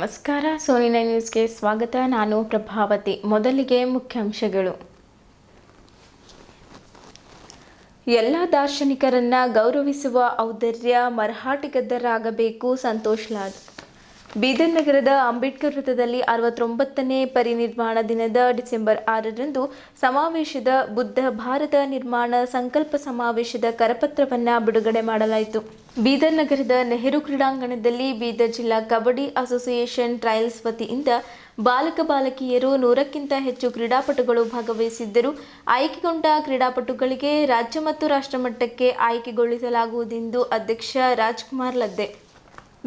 ನಮಸ್ಕಾರ, ಸೋನಿ9 ನ್ಯೂಸ್ಗೆ ಸ್ವಾಗತ. ನಾನು ಪ್ರಭಾವತಿ. ಮೊದಲಿಗೆ ಮುಖ್ಯಾಂಶಗಳು. ಎಲ್ಲ ದಾರ್ಶನಿಕರನ್ನ ಗೌರವಿಸುವ ಔದಾರ್ಯ ಮರಾಠಿಗದ್ದರಾಗಬೇಕು. ಸಂತೋಷ್ ಲಾಡ್. ಬೀದರ್ ನಗರದ ಅಂಬೇಡ್ಕರ್ ವೃತ್ತದಲ್ಲಿ 69ನೇ ಪರಿನಿರ್ವಾಣ ದಿನದ ಡಿಸೆಂಬರ್ 6ರಂದು ಸಮಾವೇಶದ ಬುದ್ಧ ಭಾರತ ನಿರ್ಮಾಣ ಸಂಕಲ್ಪ ಸಮಾವೇಶದ ಕರಪತ್ರವನ್ನು ಬಿಡುಗಡೆ ಮಾಡಲಾಯಿತು. ಬೀದರ್ ನಗರದ ನೆಹರು ಕ್ರೀಡಾಂಗಣದಲ್ಲಿ ಬೀದರ್ ಜಿಲ್ಲಾ ಕಬಡ್ಡಿ ಅಸೋಸಿಯೇಷನ್ ಟ್ರಯಲ್ಸ್ ವತಿಯಿಂದ ಬಾಲಕ ಬಾಲಕಿಯರು 100ಕ್ಕಿಂತ ಹೆಚ್ಚು ಕ್ರೀಡಾಪಟುಗಳು ಭಾಗವಹಿಸಿದ್ದರು. ಆಯ್ಕೆಗೊಂಡ ಕ್ರೀಡಾಪಟುಗಳಿಗೆ ರಾಜ್ಯ ಮತ್ತು ರಾಷ್ಟ್ರಮಟ್ಟಕ್ಕೆ ಆಯ್ಕೆಗೊಳಿಸಲಾಗುವುದೆಂದು ಅಧ್ಯಕ್ಷ ರಾಜ್ಕುಮಾರ್ ಲದ್ದೆ.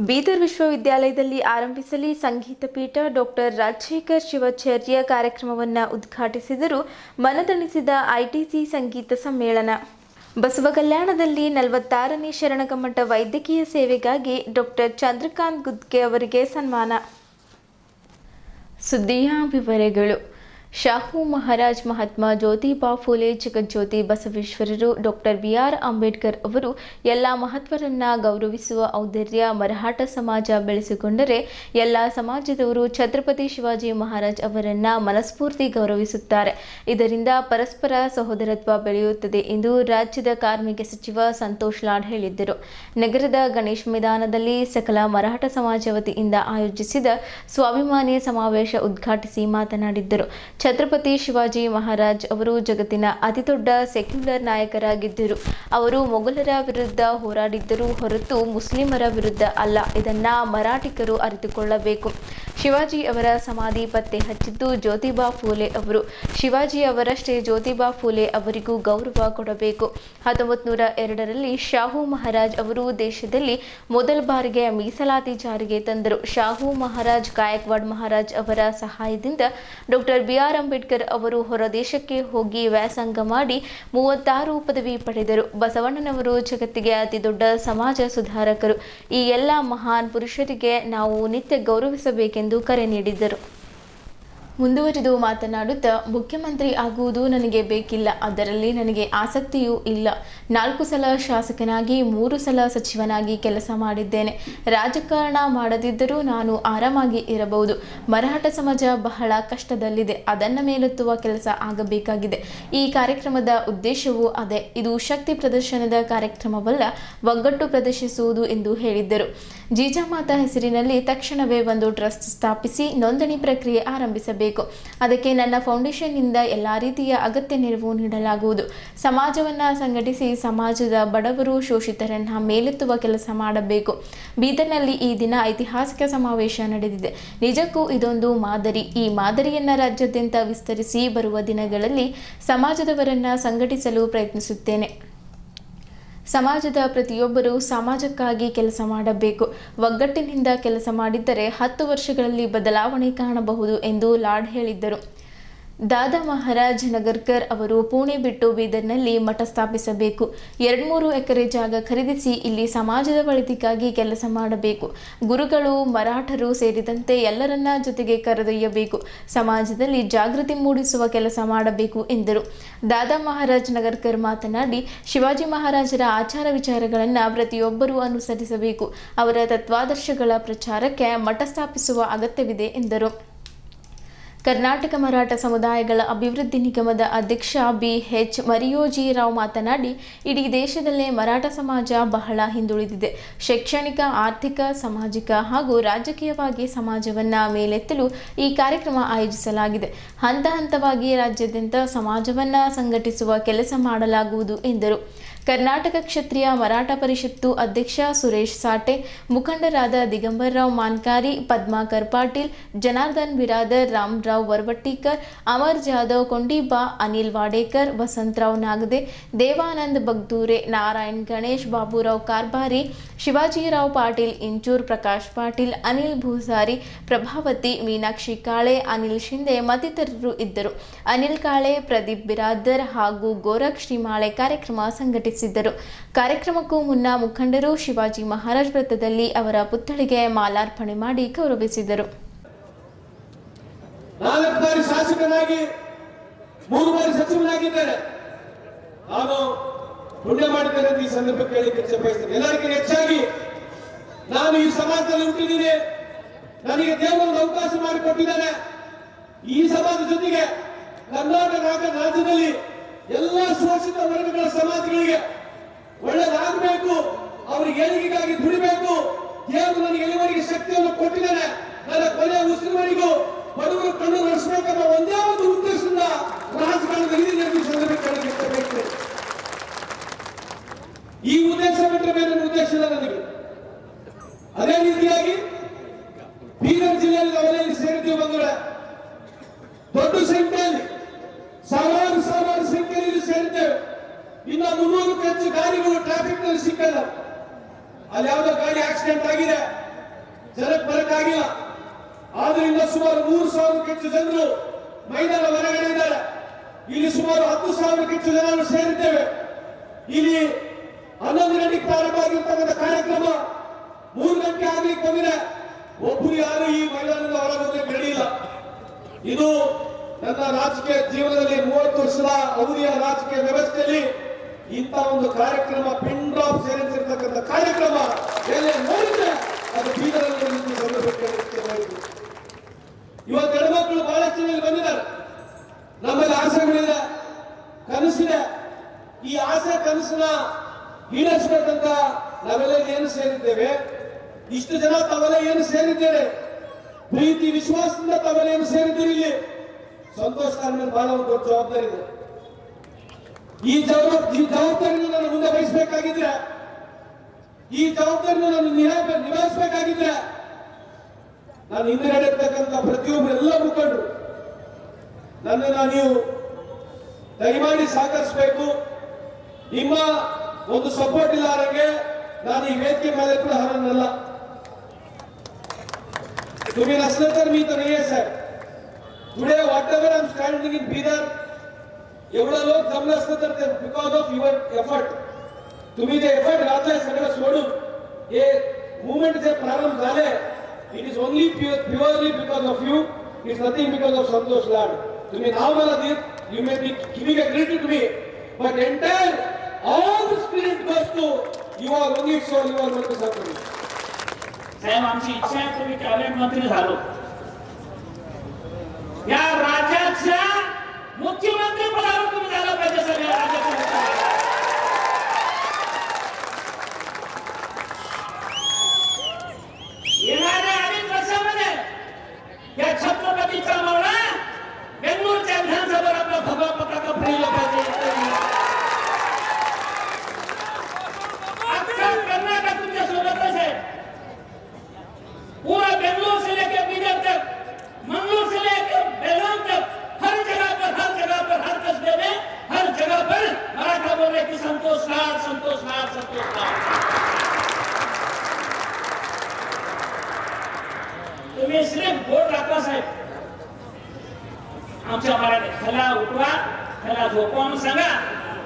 ಬೀದರ್ ವಿಶ್ವವಿದ್ಯಾಲಯದಲ್ಲಿ ಆರಂಭಿಸಲಿ ಸಂಗೀತ ಪೀಠ ಡಾಕ್ಟರ್ ರಾಜಶೇಖರ್ ಶಿವಾಚಾರ್ಯ ಕಾರ್ಯಕ್ರಮವನ್ನು ಉದ್ಘಾಟಿಸಿದರು. ಮನತಣಿಸಿದ ಐಟಿಸಿ ಸಂಗೀತ ಸಮ್ಮೇಳನ. ಬಸವಕಲ್ಯಾಣದಲ್ಲಿ 46ನೇ ಶರಣಕಮಠ ವೈದ್ಯಕೀಯ ಸೇವೆಗಾಗಿ ಡಾಕ್ಟರ್ ಚಂದ್ರಕಾಂತ್ ಗುದ್ಗೆ ಅವರಿಗೆ ಸನ್ಮಾನ. ಸುದ್ದಿಯ ವಿವರಗಳು. ಶಾಹು ಮಹಾರಾಜ್ ಮಹಾತ್ಮ ಜ್ಯೋತಿಬಾ ಫುಲೆ ಜಗಜ್ಯೋತಿ ಬಸವೇಶ್ವರರು ಡಾಕ್ಟರ್ ಬಿ.ಆರ್. ಅಂಬೇಡ್ಕರ್ ಅವರು ಎಲ್ಲ ಮಹತ್ವರನ್ನ ಗೌರವಿಸುವ ಔದಾರ್ಯ ಮರಾಠ ಸಮಾಜ ಬೆಳೆಸಿಕೊಂಡರೆ ಎಲ್ಲ ಸಮಾಜದವರು ಛತ್ರಪತಿ ಶಿವಾಜಿ ಮಹಾರಾಜ್ ಅವರನ್ನ ಮನಸ್ಫೂರ್ತಿ ಗೌರವಿಸುತ್ತಾರೆ. ಇದರಿಂದ ಪರಸ್ಪರ ಸಹೋದರತ್ವ ಬೆಳೆಯುತ್ತದೆ ಎಂದು ರಾಜ್ಯದ ಕಾರ್ಮಿಕ ಸಚಿವ ಸಂತೋಷ್ ಲಾಡ್ ಹೇಳಿದ್ದರು. ನಗರದ ಗಣೇಶ್ ಮೈದಾನದಲ್ಲಿ ಸಕಲ ಮರಾಠ ಸಮಾಜ ವತಿಯಿಂದ ಆಯೋಜಿಸಿದ ಸ್ವಾಭಿಮಾನಿ ಸಮಾವೇಶ ಉದ್ಘಾಟಿಸಿ ಮಾತನಾಡಿದ್ದರು. ಛತ್ರಪತಿ ಶಿವಾಜಿ ಮಹಾರಾಜ್ ಅವರು ಜಗತ್ತಿನ ಅತಿದೊಡ್ಡ ಸೆಕ್ಯುಲರ್ ನಾಯಕರಾಗಿದ್ದರು. ಅವರು ಮೊಘಲರ ವಿರುದ್ಧ ಹೋರಾಡಿದ್ದರು ಹೊರತು ಮುಸ್ಲಿಮರ ವಿರುದ್ಧ ಅಲ್ಲ. ಇದನ್ನ ಮರಾಠಿಗರು ಅರಿತುಕೊಳ್ಳಬೇಕು. ಶಿವಾಜಿ ಅವರ ಸಮಾಧಿ ಪತ್ತೆ ಹಚ್ಚಿದ್ದು ಜ್ಯೋತಿಬಾ ಫುಲೆ ಅವರು. ಶಿವಾಜಿ ಅವರಷ್ಟೇ ಜ್ಯೋತಿಬಾ ಫುಲೆ ಅವರಿಗೂ ಗೌರವ ಕೊಡಬೇಕು. 1902ರಲ್ಲಿ ಶಾಹು ಮಹಾರಾಜ್ ಅವರು ದೇಶದಲ್ಲಿ ಮೊದಲ ಬಾರಿಗೆ ಮೀಸಲಾತಿ ಜಾರಿಗೆ ತಂದರು. ಶಾಹು ಮಹಾರಾಜ್ ಗಾಯಕ್ವಾಡ್ ಮಹಾರಾಜ್ ಅವರ ಸಹಾಯದಿಂದ ಡಾಕ್ಟರ್ ಬಿ.ಆರ್. ಅಂಬೇಡ್ಕರ್ ಅವರು ಹೊರದೇಶಕ್ಕೆ ಹೋಗಿ ವ್ಯಾಸಂಗ ಮಾಡಿ 36 ಪದವಿ ಪಡೆದರು. ಬಸವಣ್ಣನವರು ಜಗತ್ತಿಗೆ ಅತಿ ದೊಡ್ಡ ಸಮಾಜ ಸುಧಾರಕರು. ಈ ಎಲ್ಲ ಮಹಾನ್ ಪುರುಷರಿಗೆ ನಾವು ನಿತ್ಯ ಗೌರವಿಸಬೇಕೆಂದು ಕರೆ ನೀಡಿದರು. ಮುಂದುವರಿದು ಮಾತನಾಡುತ್ತಾ, ಮುಖ್ಯಮಂತ್ರಿ ಆಗುವುದು ನನಗೆ ಬೇಕಿಲ್ಲ, ಅದರಲ್ಲಿ ನನಗೆ ಆಸಕ್ತಿಯೂ ಇಲ್ಲ. 4 ಸಲ ಶಾಸಕನಾಗಿ 3 ಸಲ ಸಚಿವನಾಗಿ ಕೆಲಸ ಮಾಡಿದ್ದೇನೆ. ರಾಜಕಾರಣ ಮಾಡದಿದ್ದರೂ ನಾನು ಆರಾಮಾಗಿ ಇರಬಹುದು. ಮರಾಠ ಸಮಾಜ ಬಹಳ ಕಷ್ಟದಲ್ಲಿದೆ. ಅದನ್ನು ಮೇಲೆತ್ತುವ ಕೆಲಸ ಆಗಬೇಕಾಗಿದೆ. ಈ ಕಾರ್ಯಕ್ರಮದ ಉದ್ದೇಶವೂ ಅದೇ. ಇದು ಶಕ್ತಿ ಪ್ರದರ್ಶನದ ಕಾರ್ಯಕ್ರಮವಲ್ಲ, ಒಗ್ಗಟ್ಟು ಪ್ರದರ್ಶಿಸುವುದು ಎಂದು ಹೇಳಿದ್ದರು. ಜೀಜಾಮಾತಾ ಹೆಸರಿನಲ್ಲಿ ತಕ್ಷಣವೇ ಒಂದು ಟ್ರಸ್ಟ್ ಸ್ಥಾಪಿಸಿ ನೋಂದಣಿ ಪ್ರಕ್ರಿಯೆ ಆರಂಭಿಸಬೇಕು. ಅದಕ್ಕೆ ನನ್ನ ಫೌಂಡೇಶನ್ನಿಂದ ಎಲ್ಲ ರೀತಿಯ ಅಗತ್ಯ ನೆರವು ನೀಡಲಾಗುವುದು. ಸಮಾಜವನ್ನು ಸಂಘಟಿಸಿ ಸಮಾಜದ ಬಡವರು ಶೋಷಿತರನ್ನ ಮೇಲೆತ್ತುವ ಕೆಲಸ ಮಾಡಬೇಕು. ಬೀದರ್ನಲ್ಲಿ ಈ ದಿನ ಐತಿಹಾಸಿಕ ಸಮಾವೇಶ ನಡೆದಿದೆ. ನಿಜಕ್ಕೂ ಇದೊಂದು ಮಾದರಿ. ಈ ಮಾದರಿಯನ್ನು ರಾಜ್ಯಾದ್ಯಂತ ವಿಸ್ತರಿಸಿ ಬರುವ ದಿನಗಳಲ್ಲಿ ಸಮಾಜದವರನ್ನ ಸಂಘಟಿಸಲು ಪ್ರಯತ್ನಿಸುತ್ತೇನೆ. ಸಮಾಜದ ಪ್ರತಿಯೊಬ್ಬರೂ ಸಮಾಜಕ್ಕಾಗಿ ಕೆಲಸ ಮಾಡಬೇಕು. ಒಗ್ಗಟ್ಟಿನಿಂದ ಕೆಲಸ ಮಾಡಿದ್ದರೆ 10 ವರ್ಷಗಳಲ್ಲಿ ಬದಲಾವಣೆ ಕಾಣಬಹುದು ಎಂದು ಲಾಡ್ ಹೇಳಿದ್ದರು. ದಾದಾ ಮಹಾರಾಜ್ ನಗರ್ಕರ್ ಅವರು ಪುಣೆ ಬಿಟ್ಟು ಬೀದರ್ನಲ್ಲಿ ಮಠ ಸ್ಥಾಪಿಸಬೇಕು. 2-3 ಎಕರೆ ಜಾಗ ಖರೀದಿಸಿ ಇಲ್ಲಿ ಸಮಾಜದ ಒಳಿತಿಗಾಗಿ ಕೆಲಸ ಮಾಡಬೇಕು. ಗುರುಗಳು ಮರಾಠರು ಸೇರಿದಂತೆ ಎಲ್ಲರನ್ನ ಜೊತೆಗೆ ಕರೆದೊಯ್ಯಬೇಕು. ಸಮಾಜದಲ್ಲಿ ಜಾಗೃತಿ ಮೂಡಿಸುವ ಕೆಲಸ ಮಾಡಬೇಕು ಎಂದರು. ದಾದಾ ಮಹಾರಾಜ್ ನಗರ್ಕರ್ ಮಾತನಾಡಿ, ಶಿವಾಜಿ ಮಹಾರಾಜರ ಆಚಾರ ವಿಚಾರಗಳನ್ನು ಪ್ರತಿಯೊಬ್ಬರೂ ಅನುಸರಿಸಬೇಕು. ಅವರ ತತ್ವಾದರ್ಶಗಳ ಪ್ರಚಾರಕ್ಕೆ ಮಠ ಸ್ಥಾಪಿಸುವ ಅಗತ್ಯವಿದೆ ಎಂದರು. ಕರ್ನಾಟಕ ಮರಾಠ ಸಮುದಾಯಗಳ ಅಭಿವೃದ್ಧಿ ನಿಗಮದ ಅಧ್ಯಕ್ಷ ಬಿ.ಎಚ್. ಮರಿಯೋಜಿರಾವ್ ಮಾತನಾಡಿ, ಇಡೀ ದೇಶದಲ್ಲೇ ಮರಾಠ ಸಮಾಜ ಬಹಳ ಹಿಂದುಳಿದಿದೆ. ಶೈಕ್ಷಣಿಕ, ಆರ್ಥಿಕ, ಸಾಮಾಜಿಕ ಹಾಗೂ ರಾಜಕೀಯವಾಗಿ ಸಮಾಜವನ್ನು ಮೇಲೆತ್ತಲು ಈ ಕಾರ್ಯಕ್ರಮ ಆಯೋಜಿಸಲಾಗಿದೆ. ಹಂತ ಹಂತವಾಗಿ ರಾಜ್ಯಾದ್ಯಂತ ಸಮಾಜವನ್ನು ಸಂಘಟಿಸುವ ಕೆಲಸ ಮಾಡಲಾಗುವುದು ಎಂದರು. ಕರ್ನಾಟಕ ಕ್ಷತ್ರಿಯ ಮರಾಠ ಪರಿಷತ್ತು ಅಧ್ಯಕ್ಷ ಸುರೇಶ್ ಸಾಟೆ, ಮುಖಂಡರಾದ ದಿಗಂಬರ್ ರಾವ್ ಮಾನ್ಕಾರಿ, ಪದ್ಮಾಕರ್ ಪಾಟೀಲ್, ಜನಾರ್ದನ್ ಬಿರಾದರ್, ರಾಮರಾವ್ ವರವಟ್ಟಿಕರ್, ಅಮರ್ ಜಾಧವ್ ಕೊಂಡಿಬಾ, ಅನಿಲ್ ವಾಡೇಕರ್, ವಸಂತರಾವ್ ನಾಗದೆ, ದೇವಾನಂದ್ ಬಗ್ದೂರೆ, ನಾರಾಯಣ್ ಗಣೇಶ್, ಬಾಬುರಾವ್ ಕಾರ್ಬಾರಿ, ಶಿವಾಜಿರಾವ್ ಪಾಟೀಲ್ ಇಂಚೂರ್, ಪ್ರಕಾಶ್ ಪಾಟೀಲ್, ಅನಿಲ್ ಭೂಸಾರಿ, ಪ್ರಭಾವತಿ, ಮೀನಾಕ್ಷಿ ಕಾಳೆ, ಅನಿಲ್ ಶಿಂದೆ ಮತ್ತಿತರರು ಇದ್ದರು. ಅನಿಲ್ ಕಾಳೆ, ಪ್ರದೀಪ್ ಬಿರಾದರ್ ಹಾಗೂ ಗೋರಖ್ ಶ್ರೀಮಾಳೆ ಕಾರ್ಯಕ್ರಮ ಸಂಘಟಿಸಿದರು. ಕಾರ್ಯಕ್ರಮಕ್ಕೂ ಮುನ್ನ ಮುಖಂಡರು ಶಿವಾಜಿ ಮಹಾರಾಜ್ ವೃತ್ತದಲ್ಲಿ ಅವರ ಪುತ್ಥಳಿಗೆ ಮಾಲಾರ್ಪಣೆ ಮಾಡಿ ಗೌರವಿಸಿದರು. 4 ಬಾರಿ ಶಾಸಕನಾಗಿ 3 ಬಾರಿ ಸಚಿವನಾಗಿದ್ದಾರೆ. ನಾನು ಪುಣ್ಯ ಮಾಡಿದ್ದೇನೆ ಈ ಸಂದರ್ಭಕ್ಕೆ ಹೇಳಿಕ್ಕೆ ಬಯಸ್ತೇನೆ. ಎಲ್ಲರಿಗಿಂತ ಹೆಚ್ಚಾಗಿ ನಾನು ಈ ಸಮಾಜದಲ್ಲಿ ಹುಟ್ಟಿದ್ದೀನಿ. ನನಗೆ ದೇವರು ಒಂದು ಅವಕಾಶ ಮಾಡಿಕೊಟ್ಟಿದ್ದಾನೆ. ಈ ಸಮಾಜದ ಜೊತೆಗೆ ಕರ್ನಾಟಕ ರಾಜ್ಯದಲ್ಲಿ ಎಲ್ಲ ಶೋಷಿತ ವರ್ಗಗಳ ಸಮಾಜಗಳಿಗೆ ಒಳ್ಳೆದಾಗಬೇಕು, ಅವರಿಗೆ ಏಳಿಗೆಗಾಗಿ ದುಡಿಬೇಕು. ದೇವರು ನನಗೆ ಎಲ್ಲಿವರೆಗೆ ಶಕ್ತಿಯನ್ನು ಕೊಟ್ಟಿದ್ದಾನೆ, ನನ್ನ ಕೊನೆಯ ಉಸಿರುವರೆಗೂ ಬಡವರು ಕಣ್ಣು ನಡೆಸಬೇಕೆಂಬ ಒಂದೇ ಒಂದು ಉದ್ದೇಶದಿಂದ ರಾಜಕಾರಣದಲ್ಲಿ ನಿರ್ಮಿಸಬೇಕು. ಈ ಉದ್ದೇಶ ಬಿಟ್ಟರೆ ಬೇರೆ ಉದ್ದೇಶ ಇಲ್ಲ ನನಗೆ. ಅದೇ ರೀತಿಯಾಗಿ ಬೀದರ್ ಜಿಲ್ಲೆಯಲ್ಲಿ ನಾವೆಲ್ಲ ಸೇರಿದ್ದೀವಿ ಬಂದ್ರೆ ದೊಡ್ಡ ಸಂಖ್ಯೆಯಲ್ಲಿ ಸಾವಿರಾರು ಸಂಖ್ಯೆಯಲ್ಲಿ ಸೇರಿದ್ದೇವೆ. ಇನ್ನು 300ಕ್ಕೂ ಹೆಚ್ಚು ಗಾಡಿಗಳು ಟ್ರಾಫಿಕ್ ನಲ್ಲಿ ಸಿಕ್ಕಲ್ಲ. ಅಲ್ಲಿ ಯಾವುದೋ ಗಾಡಿ ಆಕ್ಸಿಡೆಂಟ್ ಆಗಿದೆ, ಜನಕ್ಕೆ ಬರಕ್ಕಾಗಿಲ್ಲ. ಆದ್ರಿಂದ ಸುಮಾರು 3,000ಕ್ಕೂ ಹೆಚ್ಚು ಜನರು ಮೈದಾನ ಹೊರಗಡೆ ಇದ್ದಾರೆ. ಇಲ್ಲಿ ಸುಮಾರು 10,000ಕ್ಕೂ ಹೆಚ್ಚು ಜನರು ಸೇರಿದ್ದೇವೆ. ಇಲ್ಲಿ 11 ಗಂಟೆಗೆ ಪ್ರಾರಂಭ ಆಗಿರ್ತಕ್ಕಂಥ ಕಾರ್ಯಕ್ರಮ 3 ಗಂಟೆ ಆಗ್ಲಿಕ್ಕೆ ಬಂದಿದೆ. ಒಬ್ಬರು ಯಾರು ಈ ಮೈದಾನದಿಂದ ಹೊರಗೋಗ್ಲಿಕ್ಕೆ ನಡೆಯಿಲ್ಲ. ಇದು ನನ್ನ ರಾಜಕೀಯ ಜೀವನದಲ್ಲಿ 30 ವರ್ಷದ ಅವಧಿಯ ರಾಜಕೀಯ ವ್ಯವಸ್ಥೆಯಲ್ಲಿ ಇಂಥ ಒಂದು ಕಾರ್ಯಕ್ರಮ, ಪಿನ್ ಡ್ರಾಪ್ ಸೇರಿಸಿರ್ತಕ್ಕಂಥ ಕಾರ್ಯಕ್ರಮ ಎಲ್ಲೇ ನೋಡಿದ್ರೆ ಅದು ಬೀದರಲ್ಲಿ ಇವತ್ತು ಹೆಣ್ಮಕ್ಳು ಬಹಳಷ್ಟು ಜನ ಬಂದಿದ್ದಾರೆ. ನಮ್ಮಲ್ಲಿ ಆಸೆಗಳಿದೆ, ಕನಸಿದೆ. ಈ ಆಸೆ ಕನಸನ್ನ ಈಡೇರಿಸಬೇಕಂತ ನಾವೆಲ್ಲ ಏನು ಸೇರಿದ್ದೇವೆ, ಇಷ್ಟು ಜನ ತಾವೆಲ್ಲ ಏನು ಸೇರಿದ್ದೇವೆ, ಪ್ರೀತಿ ವಿಶ್ವಾಸದಿಂದ ತಾವೆಲ್ಲ ಏನು ಸೇರಿದ್ದೀರಿ. ಇಲ್ಲಿ ಸಂತೋಷ್ ಸರ್ ಮೇಲೆ ಬಹಳ ಒಂದು ದೊಡ್ಡ ಜವಾಬ್ದಾರಿ ಇದೆ. ಈ ಜವಾಬ್ದಾರಿನ ನಾನು ಮುಂದೆ ವಹಿಸಬೇಕಾಗಿದ್ರೆ, ಈ ಜವಾಬ್ದಾರಿನ ನಾನು ನಿಭಾಯಿಸಬೇಕಾಗಿದ್ರೆ ನಾನು ಹಿಂದುಗಡೆ ಇರ್ತಕ್ಕಂಥ ಪ್ರತಿಯೊಬ್ಬರು ಎಲ್ಲ ಮುಖಂಡರು ನನ್ನನ್ನು ನೀವು ದಯಮಾಡಿ ಸಹಕರಿಸಬೇಕು. ನಿಮ್ಮ ಒಂದು ಸಪೋರ್ಟ್ ಇಲ್ಲಾರಂಗೆ ನಾನು ಈ ವೇದಿಕೆ ಮೇಲೆ ಕೂಡ ಹರನಲ್ಲ. तुम्ही नसलं तर मी तर नाही साहेब. Today whatever I am standing in Bidar, एवढं लोक जमलं असतं तर ते बिकॉज ऑफ युअर एफर्ट. तुम्ही जे एफर्ट घातलाय सगळं सोडून हे मुवमेंट जे प्रारंभ झाले, it is only purely because of you. It's nothing because of Santosh Lad. तुम्ही नाव मला देत, you may be giving a credit to me, but entire all this credit goes to you are only show you are not supporting. साहेब, आमची इच्छा आहे तुम्ही cabinet मंत्री झालो, या राज्याच्या मुख्यमंत्री पदावर तुम्ही झाला पाहिजे. सगळ्या राज्याच्या येणाऱ्या अनेक वर्षामध्ये या छत्रपतीचा मावळा बेंगळूरच्या विधानसभेवर आपला भगवा पताका फैलला पाहिजे. अख्खा कर्नाटक तुमच्या सोबतच आहे. पूरा बेंगलुरु से लेकर बीदर तक, मंगलुरु से लेकर बेलगाम तक, हर जगह पर हर कस्बे में हर जगह पर मराठा बोल रहे कि संतोष लाड, संतोष लाड, संतोष लाड. तुम्ही सिर्फ वोट राखा साहेब. आमच्या मराठी ह्याला उठवा, ह्याला झोपवा म्हणून सांगा.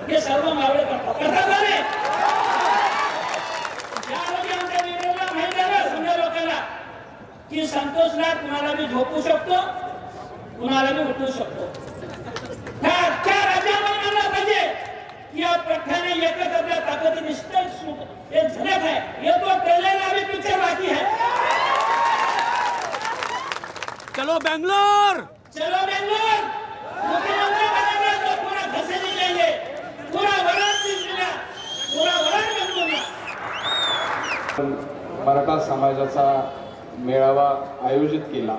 हे सर्व मावळे करतात बरे. ज्यावेळी आमच्या लीडरला माहिती झालं समजा लोकांना की संतोष लाड कुणाला मी झोपू शकतो, कुणाला मी उठवू शकतो. त्या राज्यामध्ये म्हणलं पाहिजे की या पठ्याने एकच आपल्या ताकदीने एक झलक है. ये तो ट्रेलर अभी पिक्चर बाकी है. चलो बेंगलोर, चलो बेंगलोर. मुख्यमंत्री बनेंगे तो पूरा घसेली लेंगे, पूरा वरण जिंकला, पूरा वरण बेंगलोरला. मराठा समाजाचा मेळावा आयोजित केला.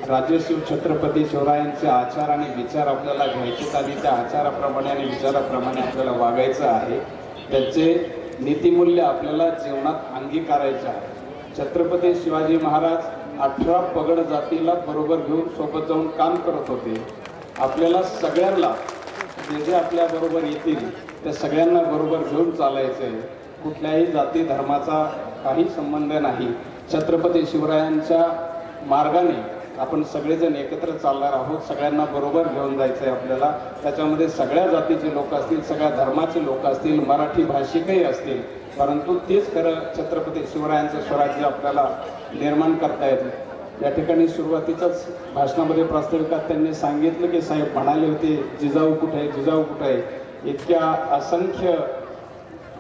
राजर्षी छत्रपती शिवरायांचे आचार आणि विचार आपल्याला घ्यायचे आणि त्या आचाराप्रमाणे आणि विचाराप्रमाणे आपल्याला वागायचं आहे. त्याचे नीतिमूल्य आपल्याला जीवनात अंगीकारायचे आहे. छत्रपती शिवाजी महाराज 18 पगड जातीला बरोबर घेऊन सोबत जाऊन काम करत होते. आपल्याला सगळ्यांना जे जे आपल्या बरोबर येतील त्या सगळ्यांना बरोबर घेऊन चालायचं आहे. कुठल्याही जाती धर्माचा काही संबंध नाही. छत्रपती शिवरायांच्या मार्गाने आपण सगळेजण एकत्र चालणार आहोत. सगळ्यांना बरोबर घेऊन जायचं आहे आपल्याला. त्याच्यामध्ये सगळ्या जातीचे लोक असतील, सगळ्या धर्माचे लोक असतील, मराठी भाषिकही असतील, परंतु तेच खरं छत्रपती शिवरायांचं स्वराज्य आपल्याला निर्माण करता येतं. या ठिकाणी सुरुवातीच्याच भाषणामध्ये प्रास्ताविकात त्यांनी सांगितलं की साहेब म्हणाले होते जिजाऊ कुठे आहे, जिजाऊ कुठे आहे. इतक्या असंख्य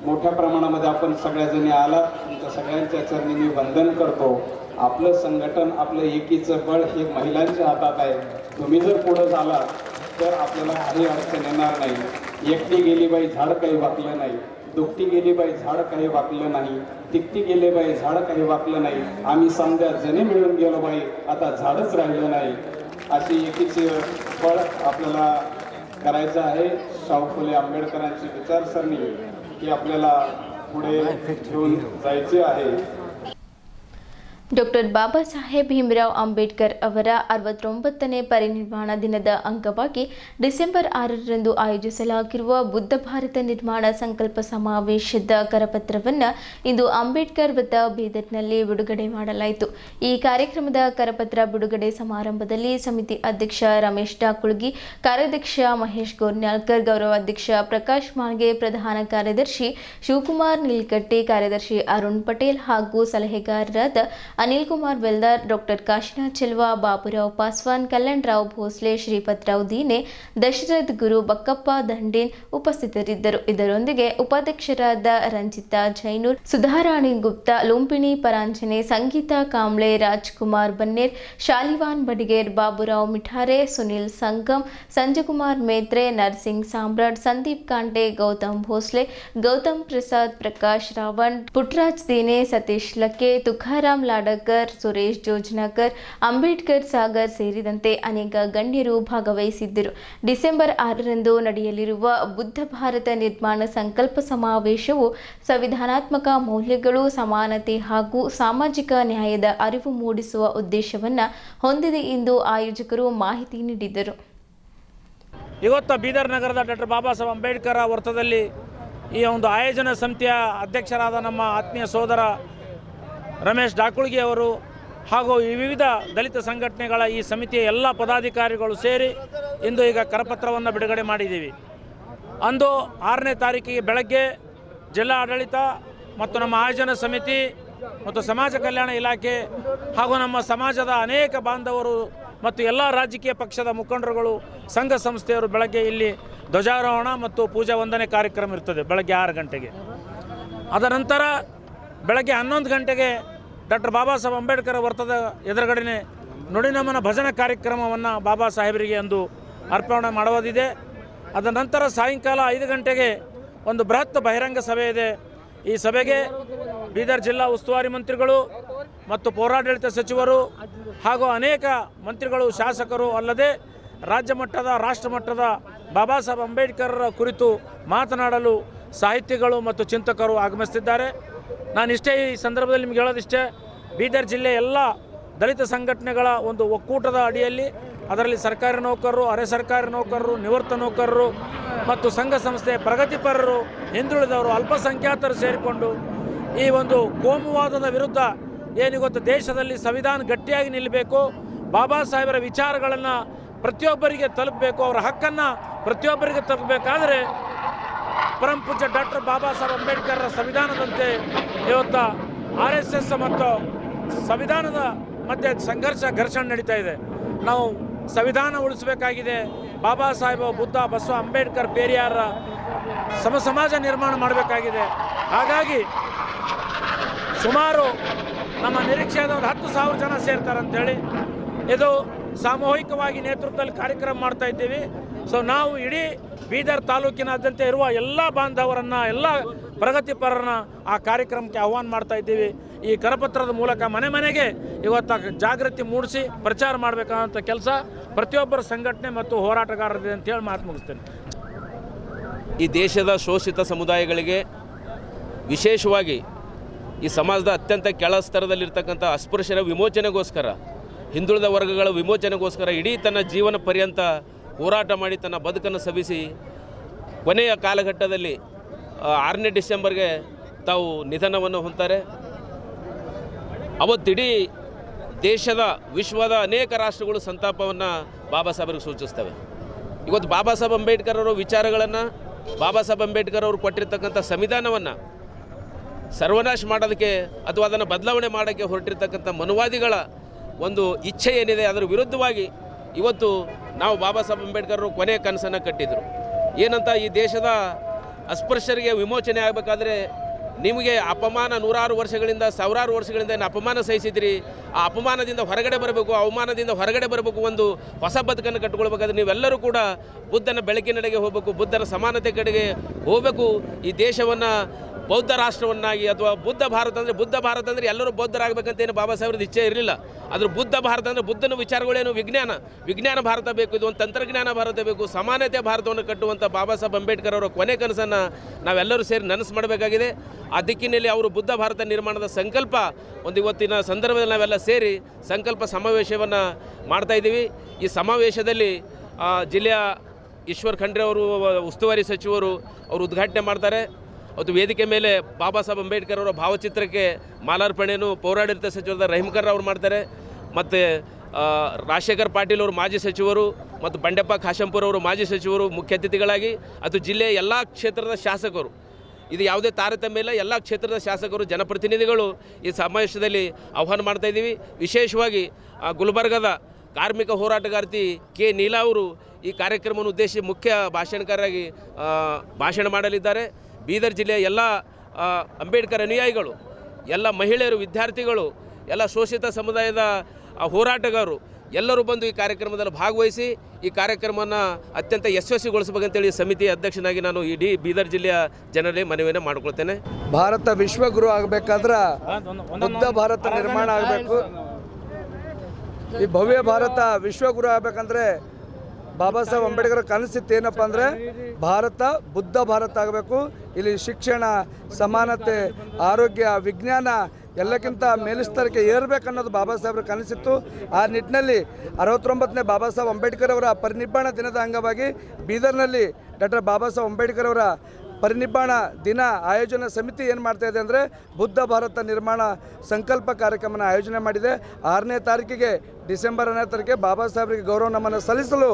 मोठ्या प्रमाणामध्ये आपण सगळ्याजणी आलात. तुमच्या सगळ्यांच्या चरणी मी वंदन करतो. आपलं संघटन, आपलं एकीचं बळ हे महिलांच्या हातात आहे. तुम्ही जर पुढं झाला तर आपल्याला काही अडचण येणार नाही. एकटी गेली बाई झाड काही वाकलं नाही, दुखती गेली बाई झाड काही वाकलं नाही, तिकटी गेले बाई झाड काही वाकलं नाही, आम्ही समजा जणे मिळून गेलो बाई आता झाडच राहिलं नाही. अशी एकीचे बळ आपल्याला करायचं आहे. शाहू फुले आंबेडकरांची विचारसरणी ही आपल्याला पुढे घेऊन जायचे आहे. ಡಾಕ್ಟರ್ ಬಾಬಾ ಸಾಹೇಬ್ ಭೀಮರಾವ್ ಅಂಬೇಡ್ಕರ್ ಅವರ 69ನೇ ಪರಿನಿರ್ವಾಣ ದಿನದ ಅಂಗವಾಗಿ ಡಿಸೆಂಬರ್ 6ರಂದು ಆಯೋಜಿಸಲಾಗಿರುವ ಬುದ್ಧ ಭಾರತ ನಿರ್ಮಾಣ ಸಂಕಲ್ಪ ಸಮಾವೇಶದ ಕರಪತ್ರವನ್ನು ಇಂದು ಅಂಬೇಡ್ಕರ್ ವೃತ್ತ ಬೀದರ್ನಲ್ಲಿ ಬಿಡುಗಡೆ ಮಾಡಲಾಯಿತು. ಈ ಕಾರ್ಯಕ್ರಮದ ಕರಪತ್ರ ಬಿಡುಗಡೆ ಸಮಾರಂಭದಲ್ಲಿ ಸಮಿತಿ ಅಧ್ಯಕ್ಷ ರಮೇಶ್ ಡಾಕುಳ್ಗಿ, ಕಾರ್ಯಾಧ್ಯಕ್ಷ ಮಹೇಶ್ ಗೋರ್ನ್ಯಾಳ್ಕರ್, ಗೌರವಾಧ್ಯಕ್ಷ ಪ್ರಕಾಶ್ ಮಾಳ್ಗೆ, ಪ್ರಧಾನ ಕಾರ್ಯದರ್ಶಿ ಶಿವಕುಮಾರ್ ನಿಲ್ಕಟ್ಟಿ, ಕಾರ್ಯದರ್ಶಿ ಅರುಣ್ ಪಟೇಲ್ ಹಾಗೂ ಸಲಹೆಗಾರರಾದ ಅನಿಲ್ ಕುಮಾರ್ ವೆಲ್ದಾರ್, ಡಾಕ್ಟರ್ ಕಾಶಿನಾಥ್ ಚೆಲ್ವಾ, ಬಾಬುರಾವ್ ಪಾಸ್ವಾನ್, ಕಲ್ಯಾಣರಾವ್ ಭೋಸ್ಲೆ, ಶ್ರೀಪತ್ರಾವ್ ದೀನೆ, ದಶರಥ್ ಗುರು, ಬಕ್ಕಪ್ಪ ದಂಡೇನ್ ಉಪಸ್ಥಿತರಿದ್ದರು. ಇದರೊಂದಿಗೆ ಉಪಾಧ್ಯಕ್ಷರಾದ ರಂಜಿತಾ ಜೈನೂರ್, ಸುಧಾರಾಣಿ ಗುಪ್ತಾ, ಲುಂಪಿಣಿ ಪರಾಂಜನೆ, ಸಂಗೀತಾ ಕಾಂಬ್ಳೆ, ರಾಜ್ಕುಮಾರ್ ಬನ್ನೇರ್, ಶಾಲಿವಾನ್ ಬಡಿಗೇರ್, ಬಾಬುರಾವ್ ಮಿಠಾರೆ, ಸುನಿಲ್ ಸಂಗಮ್, ಸಂಜಯಕುಮಾರ್ ಮೇತ್ರೆ, ನರ್ಸಿಂಗ್ ಸಾಮ್ರಾಟ್, ಸಂದೀಪ್ ಕಾಂಟೆ, ಗೌತಮ್ ಭೋಸ್ಲೆ, ಗೌತಮ್ ಪ್ರಸಾದ್, ಪ್ರಕಾಶ್ ರಾವಣ್, ಪುಟ್ರಾಜ್ ದೀನೆ, ಸತೀಶ್ ಲಕ್ಕೆ, ತುಕಾರಾಮ್ ಲಾಡಕರ್, ಸುರೇಶ್ ಜೋಜ್ನಾಕರ್, ಅಂಬೇಡ್ಕರ್ ಸಾಗರ್ ಸೇರಿದಂತೆ ಅನೇಕ ಗಣ್ಯರು ಭಾಗವಹಿಸಿದ್ದರು. ಡಿಸೆಂಬರ್ 6ರಂದು ನಡೆಯಲಿರುವ ಬುದ್ಧ ಭಾರತ ನಿರ್ಮಾಣ ಸಂಕಲ್ಪ ಸಮಾವೇಶವು ಸಂವಿಧಾನಾತ್ಮಕ ಮೌಲ್ಯಗಳು, ಸಮಾನತೆ ಹಾಗೂ ಸಾಮಾಜಿಕ ನ್ಯಾಯದ ಅರಿವು ಮೂಡಿಸುವ ಉದ್ದೇಶವನ್ನು ಹೊಂದಿದೆ ಎಂದು ಆಯೋಜಕರು ಮಾಹಿತಿ ನೀಡಿದರು. ಇವತ್ತು ಬೀದರ್ ನಗರದ ಡಾಕ್ಟರ್ ಬಾಬಾ ಸಾಹೇಬ್ ಅಂಬೇಡ್ಕರ್ ವೃತ್ತದಲ್ಲಿ ಈ ಒಂದು ಆಯೋಜನಾ ಸಮಿತಿಯ ಅಧ್ಯಕ್ಷರಾದ ನಮ್ಮ ಆತ್ಮೀಯ ಸೋದರ ರಮೇಶ್ ಡಾಕುಳ್ಗಿ ಅವರು ಹಾಗೂ ಈ ವಿವಿಧ ದಲಿತ ಸಂಘಟನೆಗಳ ಈ ಸಮಿತಿಯ ಎಲ್ಲ ಪದಾಧಿಕಾರಿಗಳು ಸೇರಿ ಇಂದು ಈಗ ಕರಪತ್ರವನ್ನು ಬಿಡುಗಡೆ ಮಾಡಿದ್ದೀವಿ. ಅಂದು 6ನೇ ತಾರೀಕಿಗೆ ಬೆಳಗ್ಗೆ ಜಿಲ್ಲಾ ಆಡಳಿತ ಮತ್ತು ನಮ್ಮ ಆಯೋಜನಾ ಸಮಿತಿ ಮತ್ತು ಸಮಾಜ ಕಲ್ಯಾಣ ಇಲಾಖೆ ಹಾಗೂ ನಮ್ಮ ಸಮಾಜದ ಅನೇಕ ಬಾಂಧವರು ಮತ್ತು ಎಲ್ಲ ರಾಜಕೀಯ ಪಕ್ಷದ ಮುಖಂಡರುಗಳು, ಸಂಘ ಸಂಸ್ಥೆಯವರು ಬೆಳಗ್ಗೆ ಇಲ್ಲಿ ಧ್ವಜಾರೋಹಣ ಮತ್ತು ಪೂಜಾ ವಂದನೆ ಕಾರ್ಯಕ್ರಮ ಇರ್ತದೆ ಬೆಳಗ್ಗೆ 6 ಗಂಟೆಗೆ. ಅದರ ನಂತರ ಬೆಳಗ್ಗೆ 11 ಗಂಟೆಗೆ ಡಾಕ್ಟರ್ ಬಾಬಾ ಸಾಹೇಬ್ ಅಂಬೇಡ್ಕರ್ ವೃತ್ತದ ಎದುರುಗಡೆ ನುಡಿನಮನ ಭಜನಾ ಕಾರ್ಯಕ್ರಮವನ್ನು ಬಾಬಾ ಸಾಹೇಬರಿಗೆ ಅಂದು ಅರ್ಪಣೆ ಮಾಡುವುದಿದೆ. ಅದರ ನಂತರ ಸಾಯಂಕಾಲ 5 ಗಂಟೆಗೆ ಒಂದು ಬೃಹತ್ ಬಹಿರಂಗ ಸಭೆ ಇದೆ. ಈ ಸಭೆಗೆ ಬೀದರ್ ಜಿಲ್ಲಾ ಉಸ್ತುವಾರಿ ಮಂತ್ರಿಗಳು ಮತ್ತು ಪೌರಾಡಳಿತ ಸಚಿವರು ಹಾಗೂ ಅನೇಕ ಮಂತ್ರಿಗಳು, ಶಾಸಕರು ಅಲ್ಲದೆ ರಾಜ್ಯ ಮಟ್ಟದ, ರಾಷ್ಟ್ರ ಮಟ್ಟದ ಬಾಬಾ ಸಾಹೇಬ್ ಅಂಬೇಡ್ಕರ್ ಕುರಿತು ಮಾತನಾಡಲು ಸಾಹಿತಿಗಳು ಮತ್ತು ಚಿಂತಕರು ಆಗಮಿಸುತ್ತಿದ್ದಾರೆ. ನಾನಿಷ್ಟೇ ಈ ಸಂದರ್ಭದಲ್ಲಿ ನಿಮ್ಗೆ ಹೇಳೋದಿಷ್ಟೇ, ಬೀದರ್ ಜಿಲ್ಲೆಯ ಎಲ್ಲ ದಲಿತ ಸಂಘಟನೆಗಳ ಒಂದು ಒಕ್ಕೂಟದ ಅಡಿಯಲ್ಲಿ, ಅದರಲ್ಲಿ ಸರ್ಕಾರಿ ನೌಕರರು, ಅರೆ ಸರ್ಕಾರಿ ನೌಕರರು, ನಿವೃತ್ತ ನೌಕರರು ಮತ್ತು ಸಂಘ ಸಂಸ್ಥೆ, ಪ್ರಗತಿಪರರು, ಹಿಂದುಳಿದವರು, ಅಲ್ಪಸಂಖ್ಯಾತರು ಸೇರಿಕೊಂಡು ಈ ಒಂದು ಕೋಮುವಾದದ ವಿರುದ್ಧ ಏನಿಗೊತ್ತು ದೇಶದಲ್ಲಿ ಸಂವಿಧಾನ ಗಟ್ಟಿಯಾಗಿ ನಿಲ್ಲಬೇಕು, ಬಾಬಾ ಸಾಹೇಬರ ವಿಚಾರಗಳನ್ನು ಪ್ರತಿಯೊಬ್ಬರಿಗೆ ತಲುಪಬೇಕು, ಅವರ ಹಕ್ಕನ್ನು ಪ್ರತಿಯೊಬ್ಬರಿಗೆ ತಲುಪಬೇಕಾದರೆ ಪರಂ ಪೂಜ್ಯ ಡಾಕ್ಟರ್ ಬಾಬಾ ಸಾಹೇಬ್ ಅಂಬೇಡ್ಕರ್ ಸಂವಿಧಾನದಂತೆ ಇವತ್ತು RSS ಮತ್ತು ಸಂವಿಧಾನದ ಮಧ್ಯೆ ಸಂಘರ್ಷ, ಘರ್ಷಣೆ ನಡೀತಾ ಇದೆ. ನಾವು ಸಂವಿಧಾನ ಉಳಿಸಬೇಕಾಗಿದೆ. ಬಾಬಾ ಸಾಹೇಬ್, ಬುದ್ಧ, ಬಸವ, ಅಂಬೇಡ್ಕರ್, ಪೇರಿಯಾರ ಸಮಾಜ ನಿರ್ಮಾಣ ಮಾಡಬೇಕಾಗಿದೆ. ಹಾಗಾಗಿ ಸುಮಾರು ನಮ್ಮ ನಿರೀಕ್ಷೆಯಾದ ಒಂದು 10,000 ಜನ ಸೇರ್ತಾರೆ ಅಂಥೇಳಿ ಇದು ಸಾಮೂಹಿಕವಾಗಿ ನೇತೃತ್ವದಲ್ಲಿ ಕಾರ್ಯಕ್ರಮ ಮಾಡ್ತಾ ಇದ್ದೀವಿ. ಸೊ ನಾವು ಇಡೀ ಬೀದರ್ ತಾಲೂಕಿನಾದ್ಯಂತ ಇರುವ ಎಲ್ಲ ಬಾಂಧವರನ್ನು, ಎಲ್ಲ ಪ್ರಗತಿಪರರನ್ನ ಆ ಕಾರ್ಯಕ್ರಮಕ್ಕೆ ಆಹ್ವಾನ ಮಾಡ್ತಾ ಇದ್ದೀವಿ. ಈ ಕರಪತ್ರದ ಮೂಲಕ ಮನೆ ಮನೆಗೆ ಇವತ್ತು ಜಾಗೃತಿ ಮೂಡಿಸಿ ಪ್ರಚಾರ ಮಾಡಬೇಕಾದಂಥ ಕೆಲಸ ಪ್ರತಿಯೊಬ್ಬರ ಸಂಘಟನೆ ಮತ್ತು ಹೋರಾಟಗಾರರಿದೆ ಅಂತೇಳಿ ಮಾತು ಮುಗಿಸ್ತೇನೆ. ಈ ದೇಶದ ಶೋಷಿತ ಸಮುದಾಯಗಳಿಗೆ, ವಿಶೇಷವಾಗಿ ಈ ಸಮಾಜದ ಅತ್ಯಂತ ಕೆಳ ಸ್ತರದಲ್ಲಿರ್ತಕ್ಕಂಥ ಅಸ್ಪೃಶ್ಯರ ವಿಮೋಚನೆಗೋಸ್ಕರ, ಹಿಂದುಳಿದ ವರ್ಗಗಳ ವಿಮೋಚನೆಗೋಸ್ಕರ ಇಡೀ ತನ್ನ ಜೀವನ ಪರ್ಯಂತ ಹೋರಾಟ ಮಾಡಿ ತನ್ನ ಬದುಕನ್ನು ಸವಿಸಿ ಕೊನೆಯ ಕಾಲಘಟ್ಟದಲ್ಲಿ 6ನೇ ಡಿಸೆಂಬರ್ಗೆ ತಾವು ನಿಧನವನ್ನು ಹೊಂತಾರೆ. ಅವತ್ತಿಡೀ ದೇಶದ, ವಿಶ್ವದ ಅನೇಕ ರಾಷ್ಟ್ರಗಳು ಸಂತಾಪವನ್ನು ಬಾಬಾ ಸಾಹೇಬರಿಗೆ ಸೂಚಿಸ್ತವೆ. ಇವತ್ತು ಬಾಬಾ ಸಾಹೇಬ್ ಅಂಬೇಡ್ಕರ್ ಅವರ ವಿಚಾರಗಳನ್ನು, ಬಾಬಾ ಸಾಹೇಬ್ ಅಂಬೇಡ್ಕರ್ ಅವರು ಕೊಟ್ಟಿರ್ತಕ್ಕಂಥ ಸಂವಿಧಾನವನ್ನು ಸರ್ವನಾಶ ಮಾಡೋದಕ್ಕೆ ಅಥವಾ ಅದನ್ನು ಬದಲಾವಣೆ ಮಾಡೋಕ್ಕೆ ಹೊರಟಿರ್ತಕ್ಕಂಥ ಮನುವಾದಿಗಳ ಒಂದು ಇಚ್ಛೆ ಏನಿದೆ, ಅದರ ವಿರುದ್ಧವಾಗಿ ಇವತ್ತು ನಾವು ಬಾಬಾ ಸಾಹೇಬ್ ಅಂಬೇಡ್ಕರ್ ಅವರು ಕೊನೆಯ ಕನಸನ್ನು ಕಟ್ಟಿದರು. ಏನಂತ, ಈ ದೇಶದ ಅಸ್ಪೃಶ್ಯರಿಗೆ ವಿಮೋಚನೆ ಆಗಬೇಕಾದ್ರೆ ನಿಮಗೆ ಅಪಮಾನ ನೂರಾರು ವರ್ಷಗಳಿಂದ ಸಾವಿರಾರು ವರ್ಷಗಳಿಂದ ಏನು ಅಪಮಾನ ಸಹಿಸಿದ್ರಿ, ಆ ಅಪಮಾನದಿಂದ ಹೊರಗಡೆ ಬರಬೇಕು, ಅವಮಾನದಿಂದ ಹೊರಗಡೆ ಬರಬೇಕು, ಒಂದು ಹೊಸ ಬದುಕನ್ನು ಕಟ್ಟಿಕೊಳ್ಬೇಕಾದ್ರೆ ನೀವೆಲ್ಲರೂ ಕೂಡ ಬುದ್ಧನ ಬೆಳಕಿನೆಡೆಗೆ ಹೋಗಬೇಕು, ಬುದ್ಧನ ಸಮಾನತೆ ಕಡೆಗೆ ಹೋಗಬೇಕು. ಈ ದೇಶವನ್ನು ಬೌದ್ಧ ರಾಷ್ಟ್ರವನ್ನಾಗಿ ಅಥವಾ ಬುದ್ಧ ಭಾರತ ಅಂದರೆ ಎಲ್ಲರೂ ಬೌದ್ಧರಾಗಬೇಕಂತೇನು ಬಾಬಾ ಸಾಹೇಬ್ರದ್ದು ಇಚ್ಛೆ ಇರಲಿಲ್ಲ. ಅದ್ರ ಬುದ್ಧ ಭಾರತ ಅಂದರೆ ಬುದ್ಧನ ವಿಚಾರಗಳೇನು ವಿಜ್ಞಾನ ಭಾರತ ಬೇಕು, ಇದು ಒಂದು ತಂತ್ರಜ್ಞಾನ ಭಾರತ ಬೇಕು, ಸಮಾನತೆ ಭಾರತವನ್ನು ಕಟ್ಟುವಂಥ ಬಾಬಾ ಸಾಹೇಬ್ ಅಂಬೇಡ್ಕರ್ ಅವರ ಕೊನೆ ಕನಸನ್ನು ನಾವೆಲ್ಲರೂ ಸೇರಿ ನನಸು ಮಾಡಬೇಕಾಗಿದೆ. ಆ ದಿಕ್ಕಿನಲ್ಲಿ ಅವರು ಬುದ್ಧ ಭಾರತ ನಿರ್ಮಾಣದ ಸಂಕಲ್ಪ ಒಂದು ಇವತ್ತಿನ ಸಂದರ್ಭದಲ್ಲಿ ನಾವೆಲ್ಲ ಸೇರಿ ಸಂಕಲ್ಪ ಸಮಾವೇಶವನ್ನು ಮಾಡ್ತಾಯಿದ್ದೀವಿ. ಈ ಸಮಾವೇಶದಲ್ಲಿ ಜಿಲ್ಲೆಯ ಈಶ್ವರ್ ಖಂಡ್ರೆ ಅವರು ಉಸ್ತುವಾರಿ ಸಚಿವರು ಅವರು ಉದ್ಘಾಟನೆ ಮಾಡ್ತಾರೆ. ಅವತ್ತು ವೇದಿಕೆ ಮೇಲೆ ಬಾಬಾ ಸಾಹೇಬ್ ಅಂಬೇಡ್ಕರ್ ಅವರ ಭಾವಚಿತ್ರಕ್ಕೆ ಮಾಲಾರ್ಪಣೆಯನ್ನು ಪೌರಾಡಳಿತ ಸಚಿವರಾದ ರಹೀಮ್ಕರ್ ಅವರು ಮಾಡ್ತಾರೆ. ಮತ್ತು ರಾಜಶೇಖರ್ ಪಾಟೀಲ್ ಅವರು ಮಾಜಿ ಸಚಿವರು ಮತ್ತು ಬಂಡೆಪ್ಪ ಖಾಶಂಪುರ್ ಅವರು ಮಾಜಿ ಸಚಿವರು ಮುಖ್ಯ ಅತಿಥಿಗಳಾಗಿ, ಅದು ಜಿಲ್ಲೆಯ ಎಲ್ಲ ಕ್ಷೇತ್ರದ ಶಾಸಕರು, ಇದು ಯಾವುದೇ ತಾರತಮ್ಯ ಇಲ್ಲ, ಎಲ್ಲ ಕ್ಷೇತ್ರದ ಶಾಸಕರು ಜನಪ್ರತಿನಿಧಿಗಳು ಈ ಸಮಾವೇಶದಲ್ಲಿ ಆಹ್ವಾನ ಮಾಡ್ತಾಯಿದ್ದೀವಿ. ವಿಶೇಷವಾಗಿ ಗುಲ್ಬರ್ಗದ ಕಾರ್ಮಿಕ ಹೋರಾಟಗಾರ್ತಿ ಕೆ ನೀಲಾ ಅವರು ಈ ಕಾರ್ಯಕ್ರಮವನ್ನು ಉದ್ದೇಶಿಸಿ ಮುಖ್ಯ ಭಾಷಣಕಾರರಾಗಿ ಭಾಷಣ ಮಾಡಲಿದ್ದಾರೆ. ಬೀದರ್ ಜಿಲ್ಲೆಯ ಎಲ್ಲ ಅಂಬೇಡ್ಕರ್ ಅನುಯಾಯಿಗಳು, ಎಲ್ಲ ಮಹಿಳೆಯರು, ವಿದ್ಯಾರ್ಥಿಗಳು, ಎಲ್ಲ ಶೋಷಿತ ಸಮುದಾಯದ ಹೋರಾಟಗಾರರು ಎಲ್ಲರೂ ಬಂದು ಈ ಕಾರ್ಯಕ್ರಮದಲ್ಲಿ ಭಾಗವಹಿಸಿ ಈ ಕಾರ್ಯಕ್ರಮವನ್ನು ಅತ್ಯಂತ ಯಶಸ್ವಿಗೊಳಿಸಬೇಕಂತೇಳಿ ಸಮಿತಿಯ ಅಧ್ಯಕ್ಷನಾಗಿ ನಾನು ಇಡೀ ಬೀದರ್ ಜಿಲ್ಲೆಯ ಜನರಲ್ಲಿ ಮನವಿಯನ್ನು ಮಾಡಿಕೊಳ್ತೇನೆ. ಭಾರತ ವಿಶ್ವಗುರು ಆಗಬೇಕಾದ್ರೆ ಬುದ್ಧ ಭಾರತ ನಿರ್ಮಾಣ ಆಗಬೇಕು. ಈ ಭವ್ಯ ಭಾರತ ವಿಶ್ವಗುರು ಆಗಬೇಕಂದ್ರೆ ಬಾಬಾ ಸಾಹೇಬ್ ಅಂಬೇಡ್ಕರ್ ಕನಸಿತ್ತು ಏನಪ್ಪ ಅಂದರೆ ಭಾರತ ಬುದ್ಧ ಭಾರತ ಆಗಬೇಕು. ಇಲ್ಲಿ ಶಿಕ್ಷಣ, ಸಮಾನತೆ, ಆರೋಗ್ಯ, ವಿಜ್ಞಾನ ಎಲ್ಲಕ್ಕಿಂತ ಮೇಲಿಸ್ತರಕ್ಕೆ ಏರಬೇಕನ್ನೋದು ಬಾಬಾ ಸಾಹೇಬ್ರ ಕನಸಿತ್ತು. ಆ ನಿಟ್ಟಿನಲ್ಲಿ 69ನೇ ಬಾಬಾ ಸಾಹೇಬ್ ಅಂಬೇಡ್ಕರ್ ಅವರ ಪರಿನಿಬ್ಬಾಣ ದಿನದ ಅಂಗವಾಗಿ ಬೀದರ್ನಲ್ಲಿ ಡಾಕ್ಟರ್ ಬಾಬಾ ಸಾಹೇಬ್ ಅಂಬೇಡ್ಕರ್ ಅವರ ಪರಿನಿಬ್ಬಾಣ ದಿನ ಆಯೋಜನಾ ಸಮಿತಿ ಏನು ಮಾಡ್ತಾ ಇದೆ ಅಂದರೆ ಬುದ್ಧ ಭಾರತ ನಿರ್ಮಾಣ ಸಂಕಲ್ಪ ಕಾರ್ಯಕ್ರಮನ ಆಯೋಜನೆ ಮಾಡಿದೆ. 6ನೇ ತಾರೀಕಿಗೆ ಡಿಸೆಂಬರ್ 10ನೇ ತಾರೀಕಿಗೆ ಬಾಬಾ ಸಾಹೇಬ್ರಿಗೆ ಗೌರವ ನಮನ ಸಲ್ಲಿಸಲು